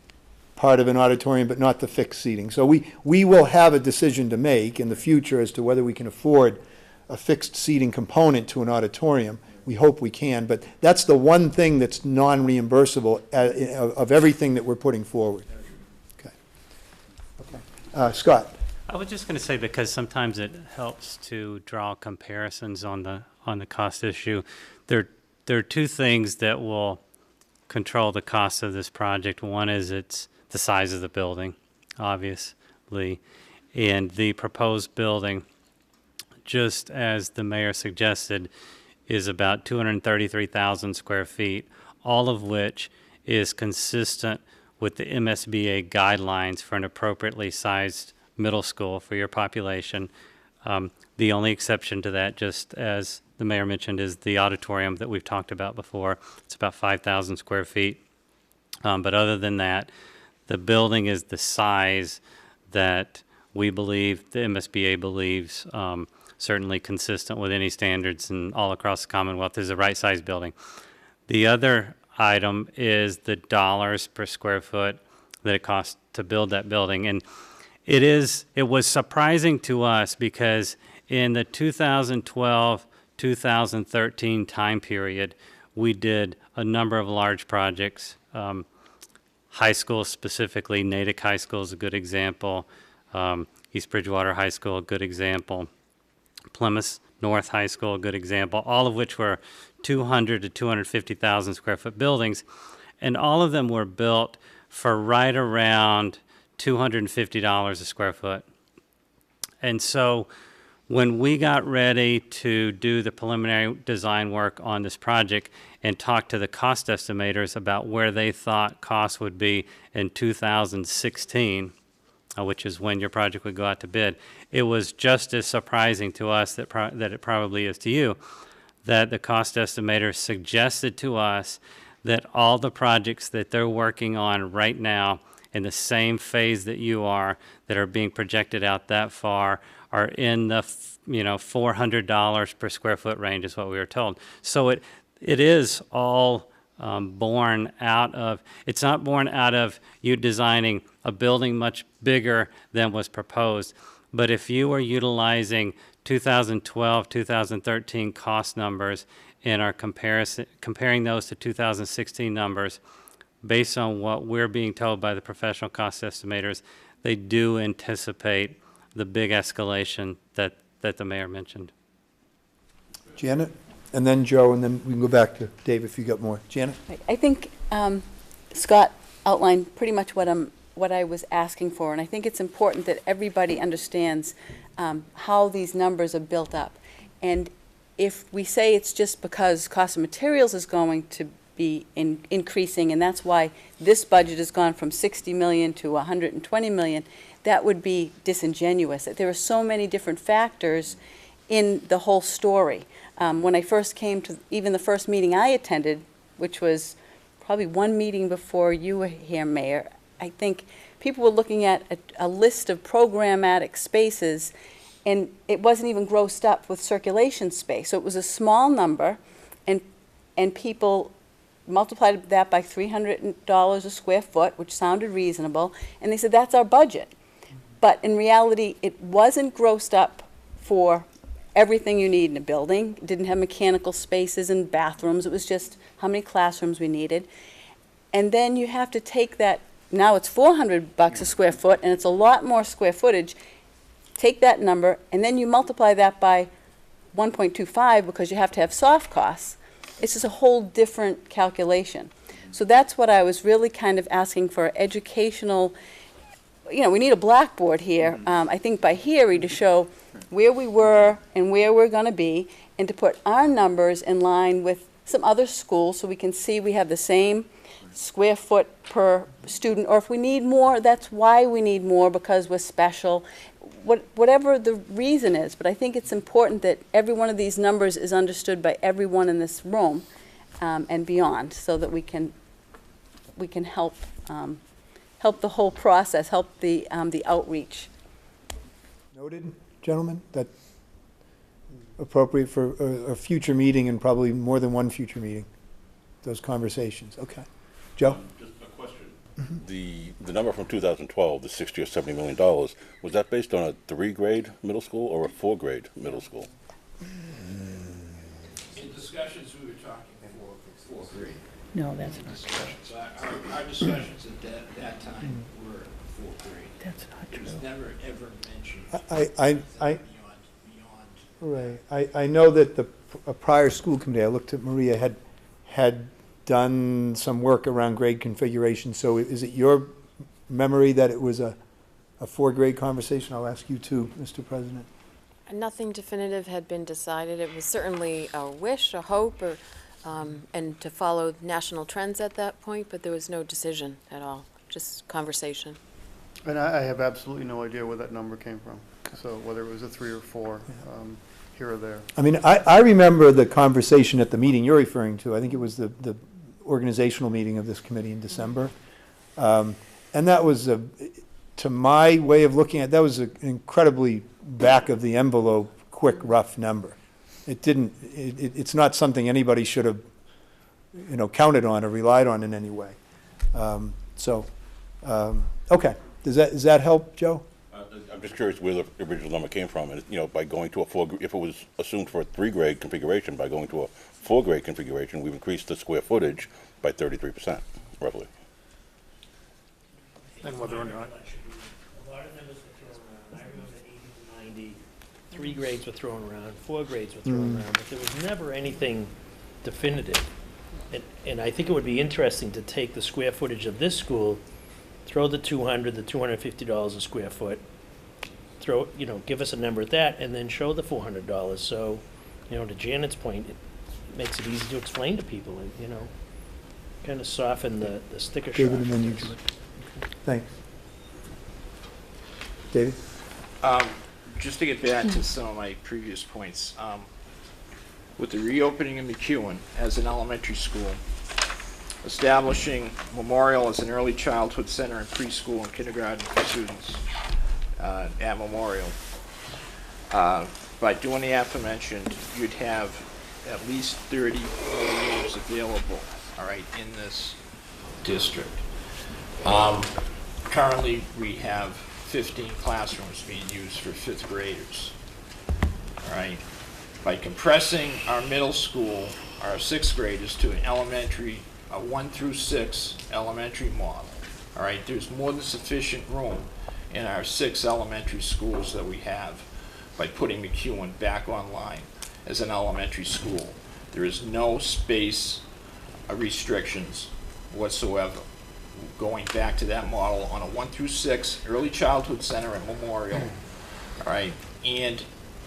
part of an auditorium, but not the fixed seating. So we will have a decision to make in the future as to whether we can afford a fixed seating component to an auditorium. We hope we can, but that's the one thing that's non-reimbursable of everything that we're putting forward. Okay. Scott? I was just going to say, because sometimes it helps to draw comparisons on the cost issue. There are two things that will control the cost of this project. One is it's the size of the building, obviously, and the proposed building, just as the mayor suggested, is about 233,000 square feet, all of which is consistent with the MSBA guidelines for an appropriately sized middle school for your population. The only exception to that, just as the mayor mentioned, is the auditorium that we've talked about before. It's about 5,000 square feet. But other than that, the building is the size that we believe, the MSBA believes, certainly consistent with any standards and all across the Commonwealth, is the right size building. The other item is the dollars per square foot that it costs to build that building. And it was surprising to us because in the 2012-2013 time period, we did a number of large projects. High schools specifically, Natick High School is a good example. East Bridgewater High School, a good example. Plymouth North High School, a good example, all of which were 200 to 250,000 square foot buildings. And all of them were built for right around $250 a square foot. And so when we got ready to do the preliminary design work on this project and talk to the cost estimators about where they thought costs would be in 2016, which is when your project would go out to bid, it was just as surprising to us that it probably is to you, that the cost estimators suggested to us that all the projects that they're working on right now in the same phase that you are, that are being projected out that far, are in the $400 per square foot range is what we were told. So it is all born out of, it's not born out of you designing a building much bigger than was proposed. But if you were utilizing 2012, 2013 cost numbers and are comparing those to 2016 numbers, based on what we're being told by the professional cost estimators, they do anticipate the big escalation that the mayor mentioned. Janet, and then Joe, and then we can go back to Dave if you got more. Janet? I think Scott outlined pretty much what I was asking for, and I think it's important that everybody understands how these numbers are built up. And if we say it's just because cost of materials is going to be increasing, and that's why this budget has gone from 60 million to 120 million, that would be disingenuous. There are so many different factors in the whole story. When I first came to even the first meeting I attended, which was probably one meeting before you were here, Mayor, I think people were looking at a list of programmatic spaces, and it wasn't even grossed up with circulation space. So it was a small number, and people multiplied that by $300 a square foot, which sounded reasonable, and they said, that's our budget. But in reality, it wasn't grossed up for everything you need in a building. It didn't have mechanical spaces and bathrooms. It was just how many classrooms we needed. And then you have to take that, now it's $400 a square foot, and it's a lot more square footage. Take that number, and then you multiply that by 1.25 because you have to have soft costs. It's just a whole different calculation. So that's what I was really kind of asking for, educational, we need a blackboard here, I think by Harry, to show where we were and where we're going to be, and to put our numbers in line with some other schools so we can see we have the same square foot per student, or if we need more, that's why we need more, because we're special. Whatever the reason is, but I think it's important that every one of these numbers is understood by everyone in this room and beyond, so that we can help help the whole process, help the outreach. Noted, gentlemen, that appropriate for a future meeting, and probably more than one future meeting, those conversations. Okay. Joe? Just a question. The number from 2012, the 60 or 70 million dollars, was that based on a 3-grade middle school or a 4-grade middle school? In discussions, we were talking fourth grade. No, that's not. Discussions, our discussions at that time were fourth grade. That's not It was true. never, ever mentioned I beyond. Right. I know that a prior school committee, I looked at Maria, had done some work around grade configuration. So is it your memory that it was a 4-grade conversation? I'll ask you too, Mr. President. Nothing definitive had been decided. It was certainly a wish, a hope, and to follow national trends at that point, but there was no decision at all. just conversation. And I have absolutely no idea where that number came from. So whether it was a 3 or 4, here or there. I mean, I remember the conversation at the meeting you're referring to. I think it was the organizational meeting of this committee in December. And that was, to my way of looking at it, that was an incredibly back of the envelope, quick, rough number. It didn't, it's not something anybody should have, counted on or relied on in any way. Okay. Does that help, Joe? I'm just curious where the original number came from, and, by going to if it was assumed for a 3-grade configuration, by going to a 4-grade configuration, we've increased the square footage by 33%, roughly. And whether or not, A lot of numbers were thrown around. I remember 80 to 90, 3 grades were thrown around, 4 grades were thrown around, but there was never anything definitive. And I think it would be interesting to take the square footage of this school, throw the $250 a square foot, give us a number at that, and then show the $400. So, to Janet's point, it makes it easy to explain to people, kind of soften the sticker shock. David, and then you, George. Thanks. David? Just to get back to some of my previous points, with the reopening of McEwen as an elementary school, establishing Memorial as an early childhood center and preschool and kindergarten for students at Memorial, by doing the aforementioned, you'd have at least 30 more rooms available, all right, in this district. Currently, we have 15 classrooms being used for 5th graders, all right? By compressing our middle school, our 6th graders to an elementary, a 1 through 6 elementary model, all right? There's more than sufficient room in our 6 elementary schools that we have by putting McEwen back online as an elementary school. There is no space restrictions whatsoever going back to that model on a 1 through 6 early childhood center at Memorial, all right? And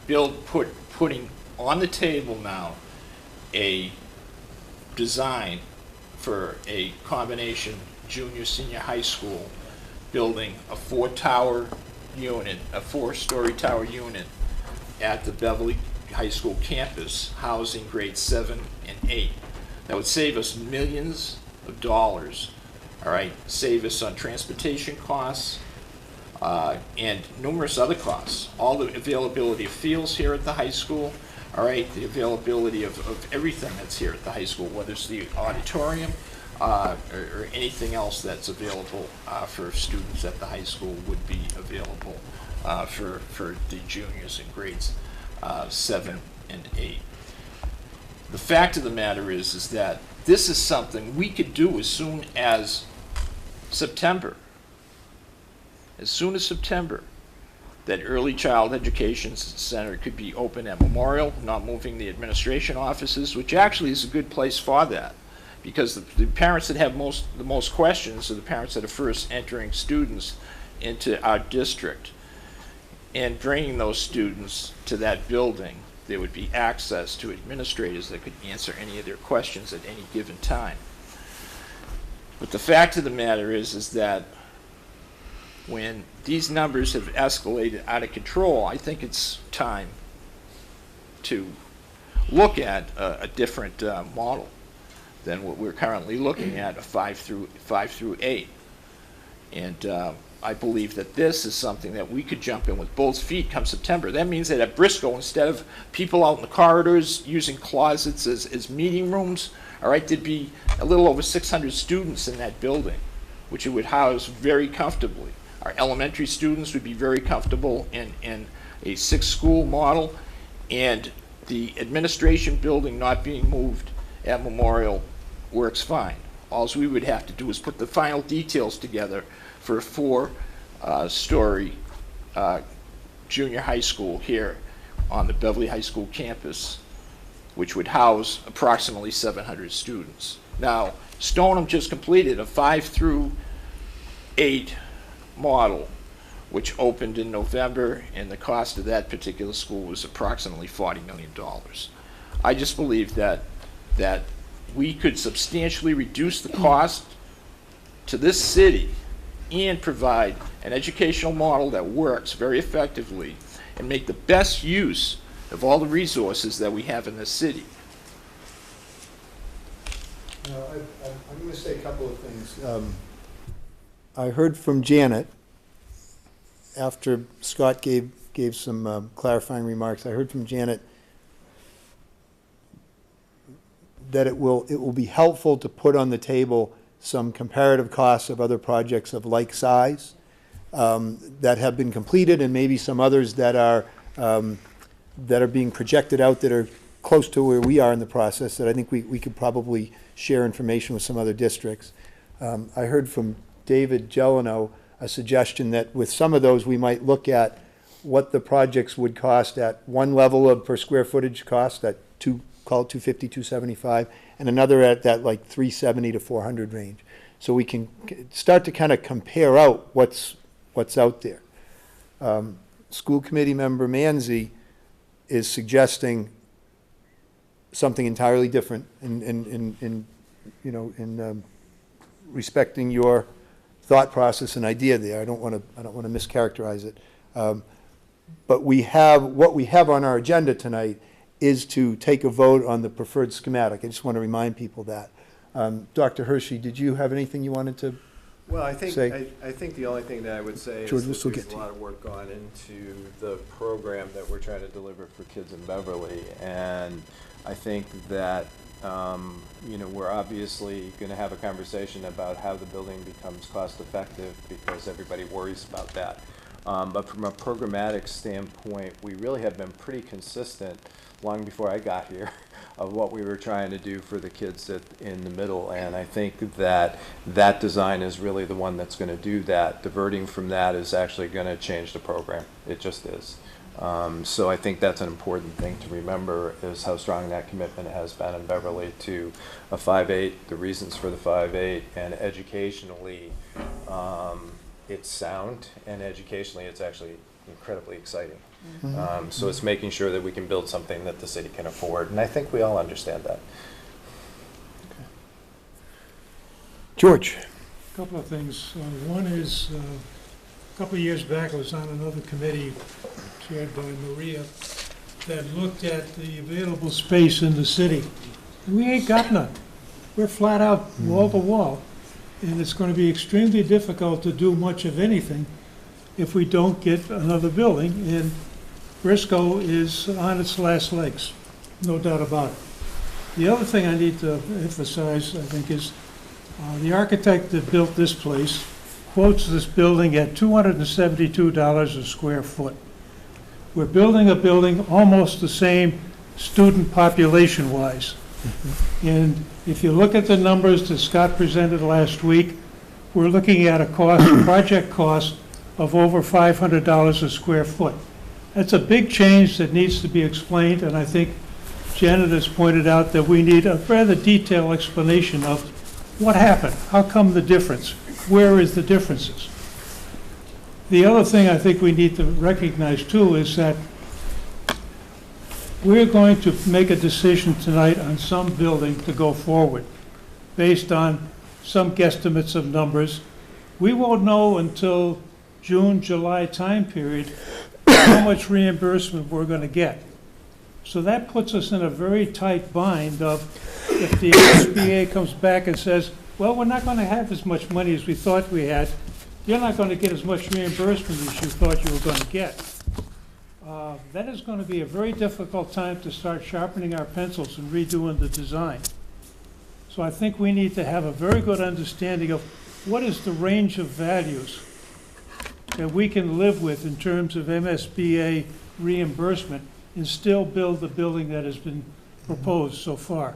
putting on the table now a design for a combination junior senior high school, building a 4-tower unit, a 4-story tower unit at the Beverly High School campus, housing grades 7 and 8. That would save us millions of dollars, all right? Save us on transportation costs and numerous other costs. All the availability of fields here at the high school, all right? The availability of everything that's here at the high school, whether it's the auditorium or anything else that's available for students at the high school would be available for the juniors in grades 7 and 8. The fact of the matter is that this is something we could do as soon as September. As soon as September, that early child education center could be open at Memorial, not moving the administration offices, which actually is a good place for that, because the parents that have the most questions are the parents that are first entering students into our district. And bringing those students to that building, there would be access to administrators that could answer any of their questions at any given time. But the fact of the matter is that when these numbers have escalated out of control, I think it's time to look at a different model than what we're currently looking at, a 5 through 8. And I believe that this is something that we could jump in with both feet come September. That means that at Briscoe, instead of people out in the corridors using closets as meeting rooms, all right, there'd be a little over 600 students in that building, which it would house very comfortably. Our elementary students would be very comfortable in a 6-school model, and the administration building not being moved at Memorial works fine. All we would have to do is put the final details together for a 4-story junior high school here on the Beverly High School campus, which would house approximately 700 students. Now, Stoneham just completed a 5 through 8 model, which opened in November, and the cost of that particular school was approximately $40 million. I just believe that we could substantially reduce the cost to this city and provide an educational model that works very effectively and make the best use of all the resources that we have in this city. I'm going to say a couple of things. I heard from Janet, after Scott gave some clarifying remarks, I heard from Janet that it will be helpful to put on the table some comparative costs of other projects of like size that have been completed, and maybe some others that are being projected out that are close to where we are in the process, that I think we could probably share information with some other districts. I heard from David Gelano a suggestion that with some of those, we might look at what the projects would cost at one level of per square footage cost, at call it 250, 275, and another at that like 370 to 400 range. So we can start to kind of compare out what's out there. School committee member Manzi is suggesting something entirely different in respecting your thought process and idea there. I don't want to mischaracterize it. But what we have on our agenda tonight is to take a vote on the preferred schematic. I just want to remind people that. Dr. Hershey, did you have anything you wanted to Well, I say? think the only thing that I would say George, is this that will there's get a to lot of work gone into the program that we're trying to deliver for kids in Beverly, and I think that we're obviously going to have a conversation about how the building becomes cost effective, because everybody worries about that. But from a programmatic standpoint, we really have been pretty consistent long before I got here of what we were trying to do for the kids in the middle, and I think that that design is really the one that's going to do that. Diverting from that is actually going to change the program. It just is. So I think that's an important thing to remember, is how strong that commitment has been in Beverly to a 5.8, the reasons for the 5.8, and educationally it's sound, and educationally it's actually incredibly exciting. So it's making sure that we can build something that the city can afford, and I think we all understand that. Okay. George. A couple of things. One is, a couple of years back, I was on another committee chaired by Maria that looked at the available space in the city. And we ain't got none. We're flat out wall to wall, and it's going to be extremely difficult to do much of anything if we don't get another building, and Briscoe is on its last legs, no doubt about it. The other thing I need to emphasize, I think, is the architect that built this place quotes this building at $272 a square foot. We're building a building almost the same student population-wise. And if you look at the numbers that Scott presented last week, we're looking at a project cost of over $500 a square foot. That's a big change that needs to be explained, and I think Janet has pointed out that we need a rather detailed explanation of what happened, how come the difference, where is the differences. The other thing I think we need to recognize too is that we're going to make a decision tonight on some building to go forward based on some guesstimates of numbers. We won't know until June, July time period how much reimbursement we're going to get. So that puts us in a very tight bind of, if the SBA comes back and says, well, we're not going to have as much money as we thought we had, you're not going to get as much reimbursement as you thought you were going to get. That is going to be a very difficult time to start sharpening our pencils and redoing the design. So I think we need to have a very good understanding of what is the range of values that we can live with in terms of MSBA reimbursement and still build the building that has been proposed so far.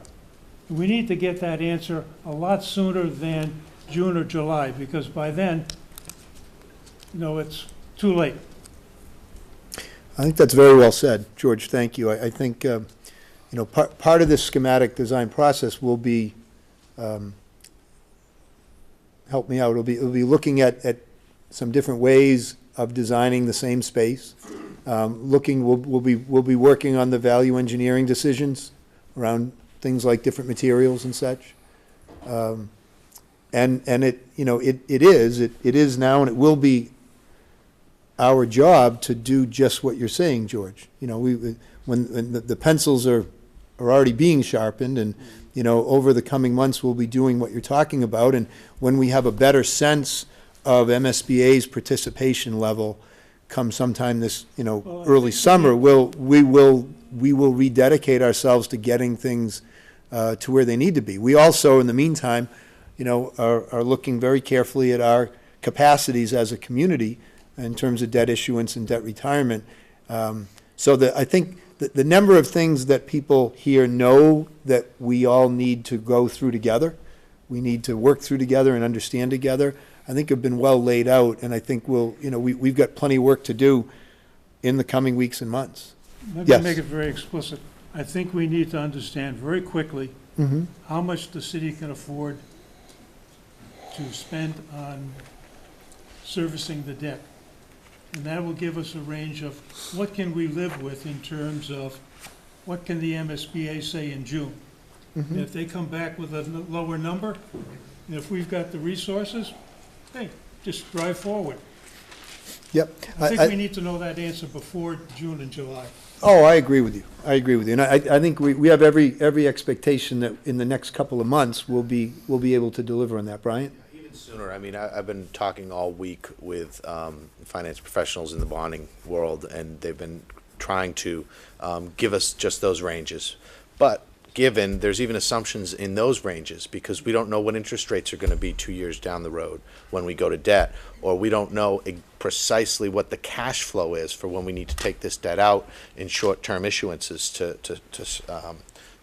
We need to get that answer a lot sooner than June or July, because by then, it's too late. I think that's very well said, George. Thank you. I think part of this schematic design process will be help me out. It'll be looking at some different ways of designing the same space. We'll be working on the value engineering decisions around things like different materials and such. And it, you know, it is now, and it will be our job to do just what you're saying, George. You know, when the pencils are already being sharpened, and, you know, over the coming months, we'll be doing what you're talking about. And when we have a better sense of MSBA's participation level come sometime this, you know, Well, I early think summer, we will rededicate ourselves to getting things to where they need to be. We also, in the meantime, you know, are looking very carefully at our capacities as a community in terms of debt issuance and debt retirement. So that I think the number of things that people here know that we all need to go through together, we need to work through together and understand together, I think have been well laid out, and I think we've got plenty of work to do in the coming weeks and months. Let Yes. me make it very explicit. I think we need to understand very quickly Mhm. how much the city can afford to spend on servicing the debt. And that will give us a range of what can we live with in terms of what can the MSBA say in June. And if they come back with a lower number, and if we've got the resources, hey, just drive forward. Yep. I think we need to know that answer before June and July. Oh, I agree with you. I agree with you. And I think we have every expectation that in the next couple of months, we'll be able to deliver on that. Bryant? Even sooner. I mean, I've been talking all week with finance professionals in the bonding world, and they've been trying to give us just those ranges. But given there's even assumptions in those ranges, because we don't know what interest rates are going to be 2 years down the road when we go to debt, or we don't know precisely what the cash flow is for when we need to take this debt out in short-term issuances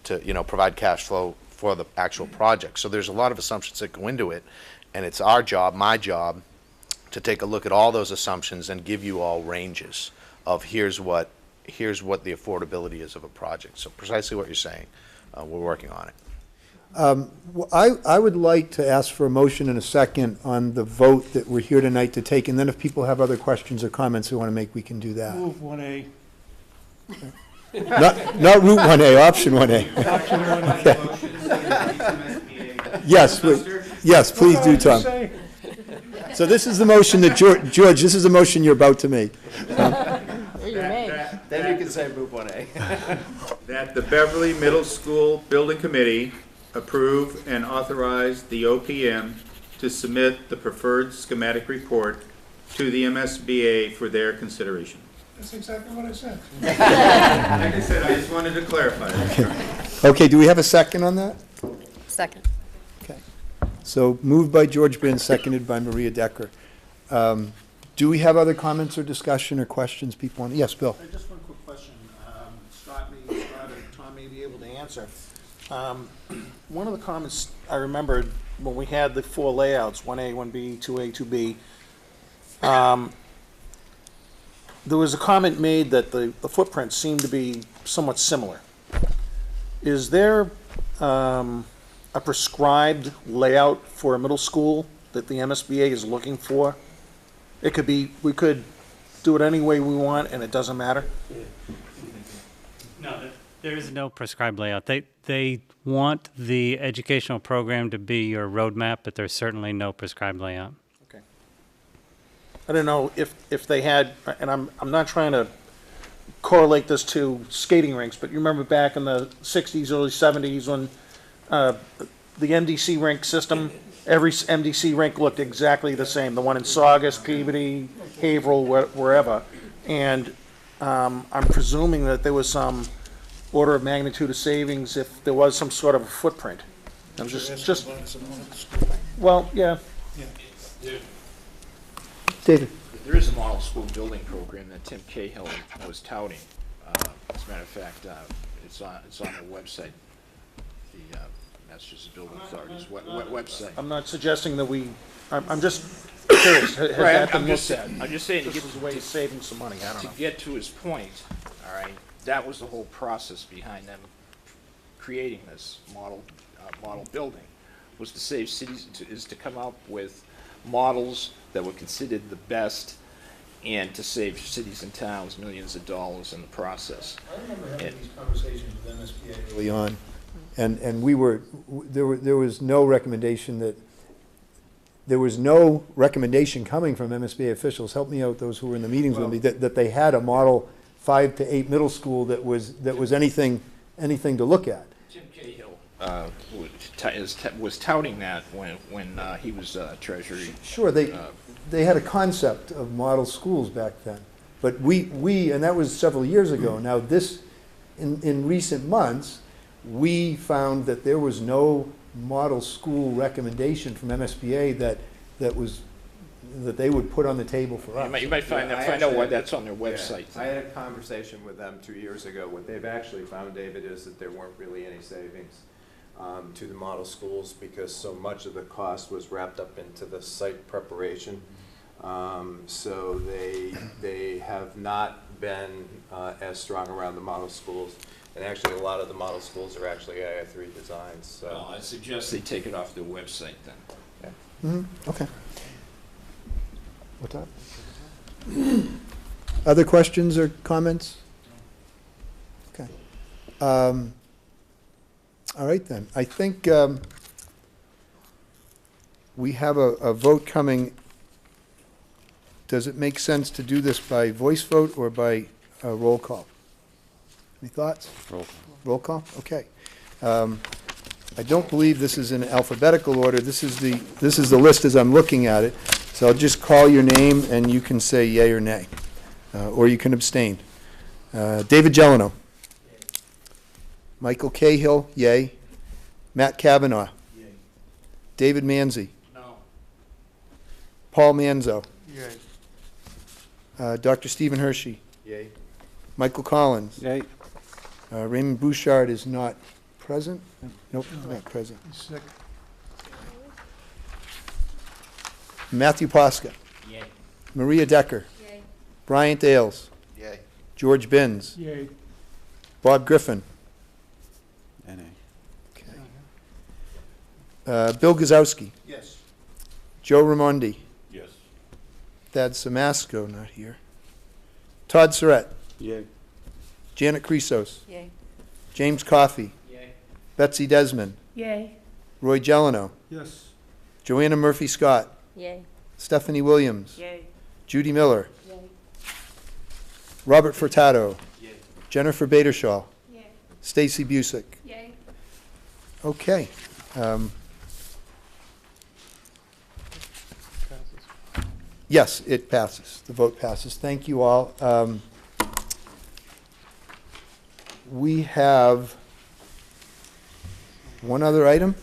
to you know, provide cash flow for the actual project. So there's a lot of assumptions that go into it, and it's our job, my job, to take a look at all those assumptions and give you all ranges of here's what the affordability is of a project. So precisely what you're saying. We're working on it. I would like to ask for a motion and a second on the vote that we're here tonight to take, and then if people have other questions or comments they want to make, we can do that. Move 1A. Not Route 1A, Option 1A. Option 1A. Yes, please do, Tom. So this is the motion that, George, this is the motion you're about to make. Then you can say move 1A. That the Beverly Middle School Building Committee approve and authorize the OPM to submit the preferred schematic report to the MSBA for their consideration. That's exactly what I said. Like I said, I just wanted to clarify that. Okay, do we have a second on that? Second. Okay. So moved by George Brand, seconded by Maria Decker. Do we have other comments or discussion or questions people want? Yes, Bill. Just one quick question. Scott or Tom may be able to answer. One of the comments I remembered when we had the four layouts, 1A, 1B, 2A, 2B, there was a comment made that the footprints seemed to be somewhat similar. Is there a prescribed layout for a middle school that the MSBA is looking for? It could be, we could do it any way we want and it doesn't matter? No, there is no prescribed layout. They want the educational program to be your roadmap, but there's certainly no prescribed layout. Okay. I don't know if they had, and I'm not trying to correlate this to skating rinks, but you remember back in the 60s, early 70s when the MDC rink system, every MDC rink looked exactly the same, the one in Saugus, Peabody, Haverhill, wherever. And I'm presuming that there was some order of magnitude of savings if there was some sort of a footprint. I'm just well, yeah. David. There is a model school building program that Tim Cahill was touting. As a matter of fact, it's on the website, the Massachusetts Building Authority's website. I'm not suggesting that I'm just curious. Has that been looked at? I'm just saying to This get was a way of saving some money, I don't know. to get to his point, all right, that was the whole process behind them creating this model building, was to save cities, to come up with models that were considered the best and to save cities and towns millions of dollars in the process. I remember having these conversations with MSBA early on, and there was no recommendation that there was no recommendation coming from MSBA officials, help me out, those who were in the meetings with me, that they had a model 5 to 8 middle school that was anything to look at. Jim Cahill was touting that when he was treasury. Sure, they had a concept of model schools back then. But we and that was several years ago. Now this, in recent months, we found that there was no model school recommendation from MSBA that they would put on the table for us. You might find out why that's on their website. I had a conversation with them 2 years ago. What they've actually found, David, is that there weren't really any savings to the model schools because so much of the cost was wrapped up into the site preparation. So they have not been as strong around the model schools. And actually, a lot of the model schools are actually AI3 designs. So. Well, I suggest they take it off their website then. Yeah. Mm-hmm. Okay. What's that? Other questions or comments? Okay. All right then. I think we have a vote coming. Does it make sense to do this by voice vote or by roll call? Any thoughts? Roll call. Roll call? Okay. I don't believe this is in alphabetical order. This is the list as I'm looking at it. So I'll just call your name and you can say yay or nay. Or you can abstain. David Gelano. Michael Cahill, yay. Matt Kavanaugh. Yay. David Manzi. No. Paul Manzo. Yay. Dr. Stephen Hershey. Yay. Michael Collins. Yay. Raymond Bouchard is not present. Nope, not present. He's sick. Matthew Posca. Yay. Maria Decker. Yay. Bryant Ailes. Yay. George Binns. Yay. Bob Griffin. NA. Bill Gazowski. Yes. Joe Ramondi. Yes. Thad Samasco, not here. Todd Surratt. Yay. Janet Chrysos. Yay. James Coffey. Yay. Betsy Desmond. Yay. Roy Gelano. Yes. Joanna Murphy Scott. Yay. Stephanie Williams. Yay. Judy Miller. Yay. Robert Furtado. Yay. Jennifer Badershaw. Yay. Stacy Busick. Yay. Okay. Yes, it passes. The vote passes. Thank you all. We have one other item.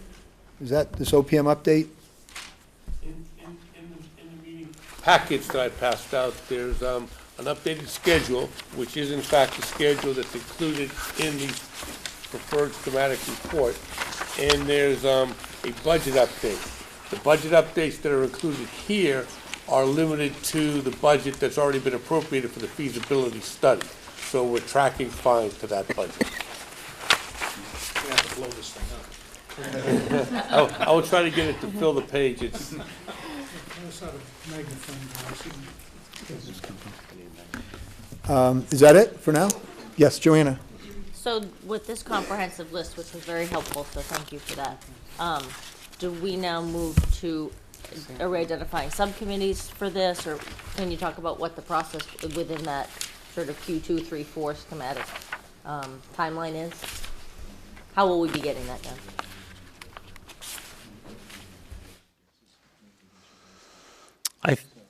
Is that this OPM update? In the meeting package that I passed out, there's an updated schedule, which is in fact the schedule that's included in the preferred schematic report. And there's a budget update. The budget updates that are included here are limited to the budget that's already been appropriated for the feasibility study. So we're tracking fine to that budget. We have to blow this thing up. I will try to get it to fill the page. It's, Is that it for now? Yes, Joanna. So with this comprehensive list, which was very helpful, so thank you for that, do we now move to, are we identifying subcommittees for this, or can you talk about what the process within that sort of Q2, 3, 4 schematic timeline is? How will we be getting that done?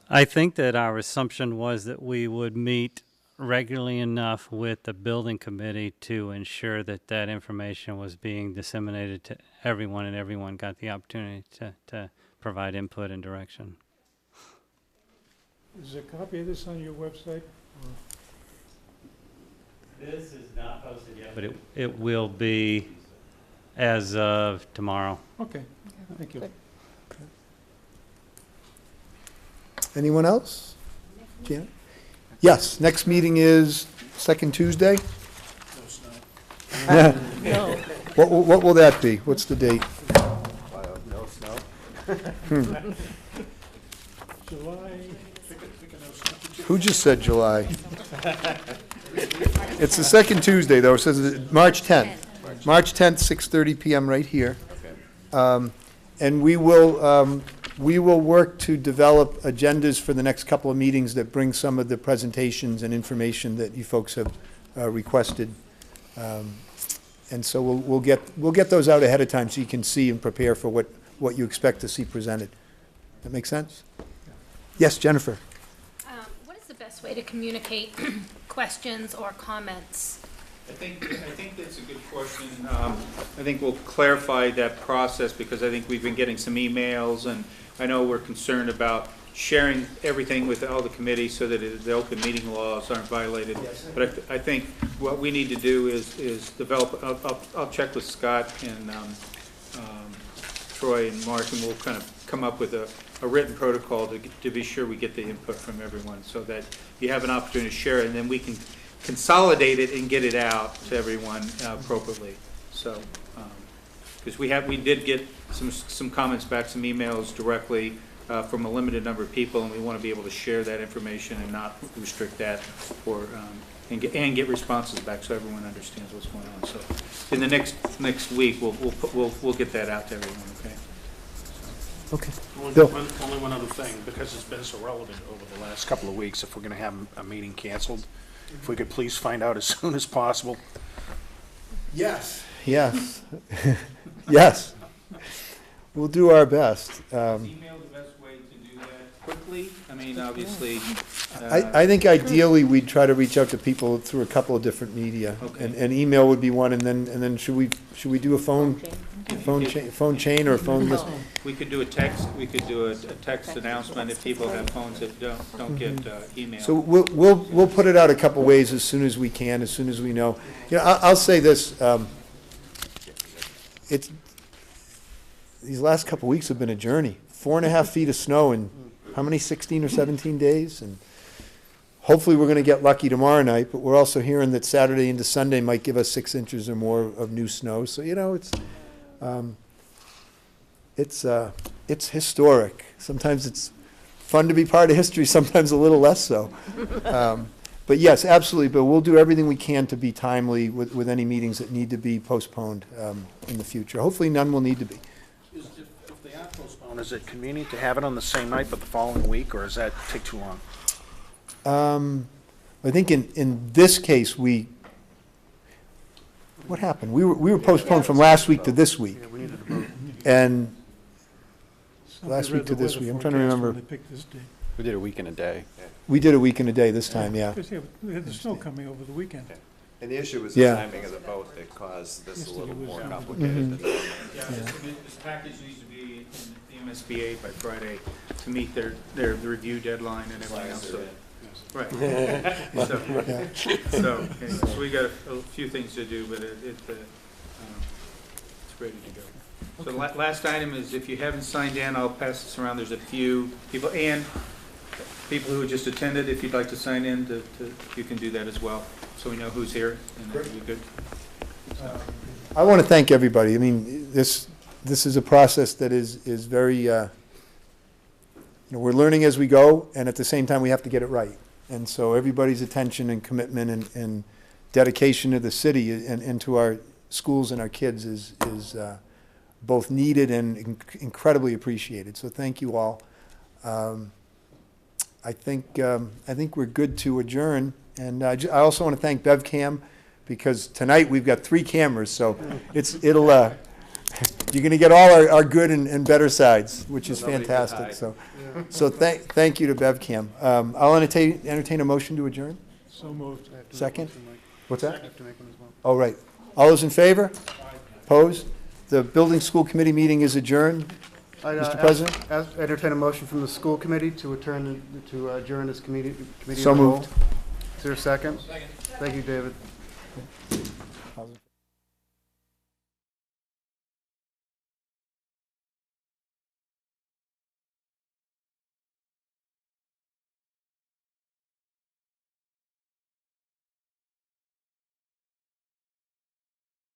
I think that our assumption was that we would meet regularly enough with the building committee to ensure that that information was being disseminated to everyone and everyone got the opportunity to provide input and direction. Is a copy of this on your website? This is not posted yet, but it will be as of tomorrow. Okay, thank you. Good. Anyone else? Janet? Yes, next meeting is second Tuesday? No snow. No. What will that be? What's the date? No snow. July, Who just said July? It's the second Tuesday, though. It says March 10th. March 10th, 6:30 PM right here. And we will We will work to develop agendas for the next couple of meetings that bring some of the presentations and information that you folks have requested. And so we'll get those out ahead of time so you can see and prepare for what you expect to see presented. That make sense? Yes, Jennifer? What is the best way to communicate questions or comments? I think that's a good question. I think we'll clarify that process because I think we've been getting some emails, and I know we're concerned about sharing everything with all the committees so that the open meeting laws aren't violated. But I think what we need to do is develop, I'll check with Scott and Troy and Mark, and we'll kind of come up with a written protocol to be sure we get the input from everyone so that you have an opportunity to share it, and then we can consolidate it and get it out to everyone appropriately. So, because we did get some comments back, some emails directly from a limited number of people, and we want to be able to share that information and not restrict that, or and get responses back so everyone understands what's going on. So, in the next week, we'll get that out to everyone. Okay. Okay. Only one other thing, because it's been so relevant over the last couple of weeks, if we're going to have a meeting canceled, if we could please find out as soon as possible. Yes. Yes. Yes. We'll do our best. Is email the best way to do that quickly? I mean, obviously. I think ideally we'd try to reach out to people through a couple of different media, Okay. and email would be one, and then should we do a phone chain or a phone list? We could do a text. We could do a text announcement if people have phones that don't get email. So we'll put it out a couple ways as soon as we can, as soon as we know. You know, I'll say this. These last couple weeks have been a journey. 4.5 feet of snow in how many, 16 or 17 days? And hopefully we're going to get lucky tomorrow night, but we're also hearing that Saturday into Sunday might give us 6 inches or more of new snow. So, you know, it's historic. Sometimes it's fun to be part of history, sometimes a little less so. But yes, absolutely. But we'll do everything we can to be timely with any meetings that need to be postponed in the future. Hopefully none will need to be. If they are postponed, is it convenient to have it on the same night but the following week, or does that take too long? I think in this case, what happened? We were postponed from last week to this week. Yeah, we needed to vote. And Somebody last read week to the this weather week. I'm trying to forecast remember. when they picked this date. We did a week in a day. We did a week and a day this time, yeah. Because, we had the snow coming over the weekend. And the issue was the Yeah. timing of the vote that caused this a Yesterday little was, more Mhm. complicated than normal. Yeah, this package needs to be in the MSBA by Friday to meet their review deadline and everything else. So, right. So we got a few things to do, but it's ready to go. So the last item is, if you haven't signed in, I'll pass this around. There's a few people, and people who just attended, if you'd like to sign in, you can do that as well, so we know who's here, and that'd be good. I want to thank everybody. I mean, this is a process that is very, we're learning as we go, and at the same time, we have to get it right. And so everybody's attention and commitment and dedication to the city and to our schools and our kids is both needed and incredibly appreciated. So thank you all. I think we're good to adjourn. And I also want to thank BevCam, because tonight we've got 3 cameras, so you're going to get all our good and better sides, which is fantastic. So thank you to BevCam. I'll entertain a motion to adjourn. So moved. Second? What's that? I have to make one as well. Oh, right. All those in favor? Opposed? The Building School Committee meeting is adjourned. Mr. President? Entertain a motion from the school committee to adjourn this committee. So of the whole. moved. Is there a second? Second. Thank you, David.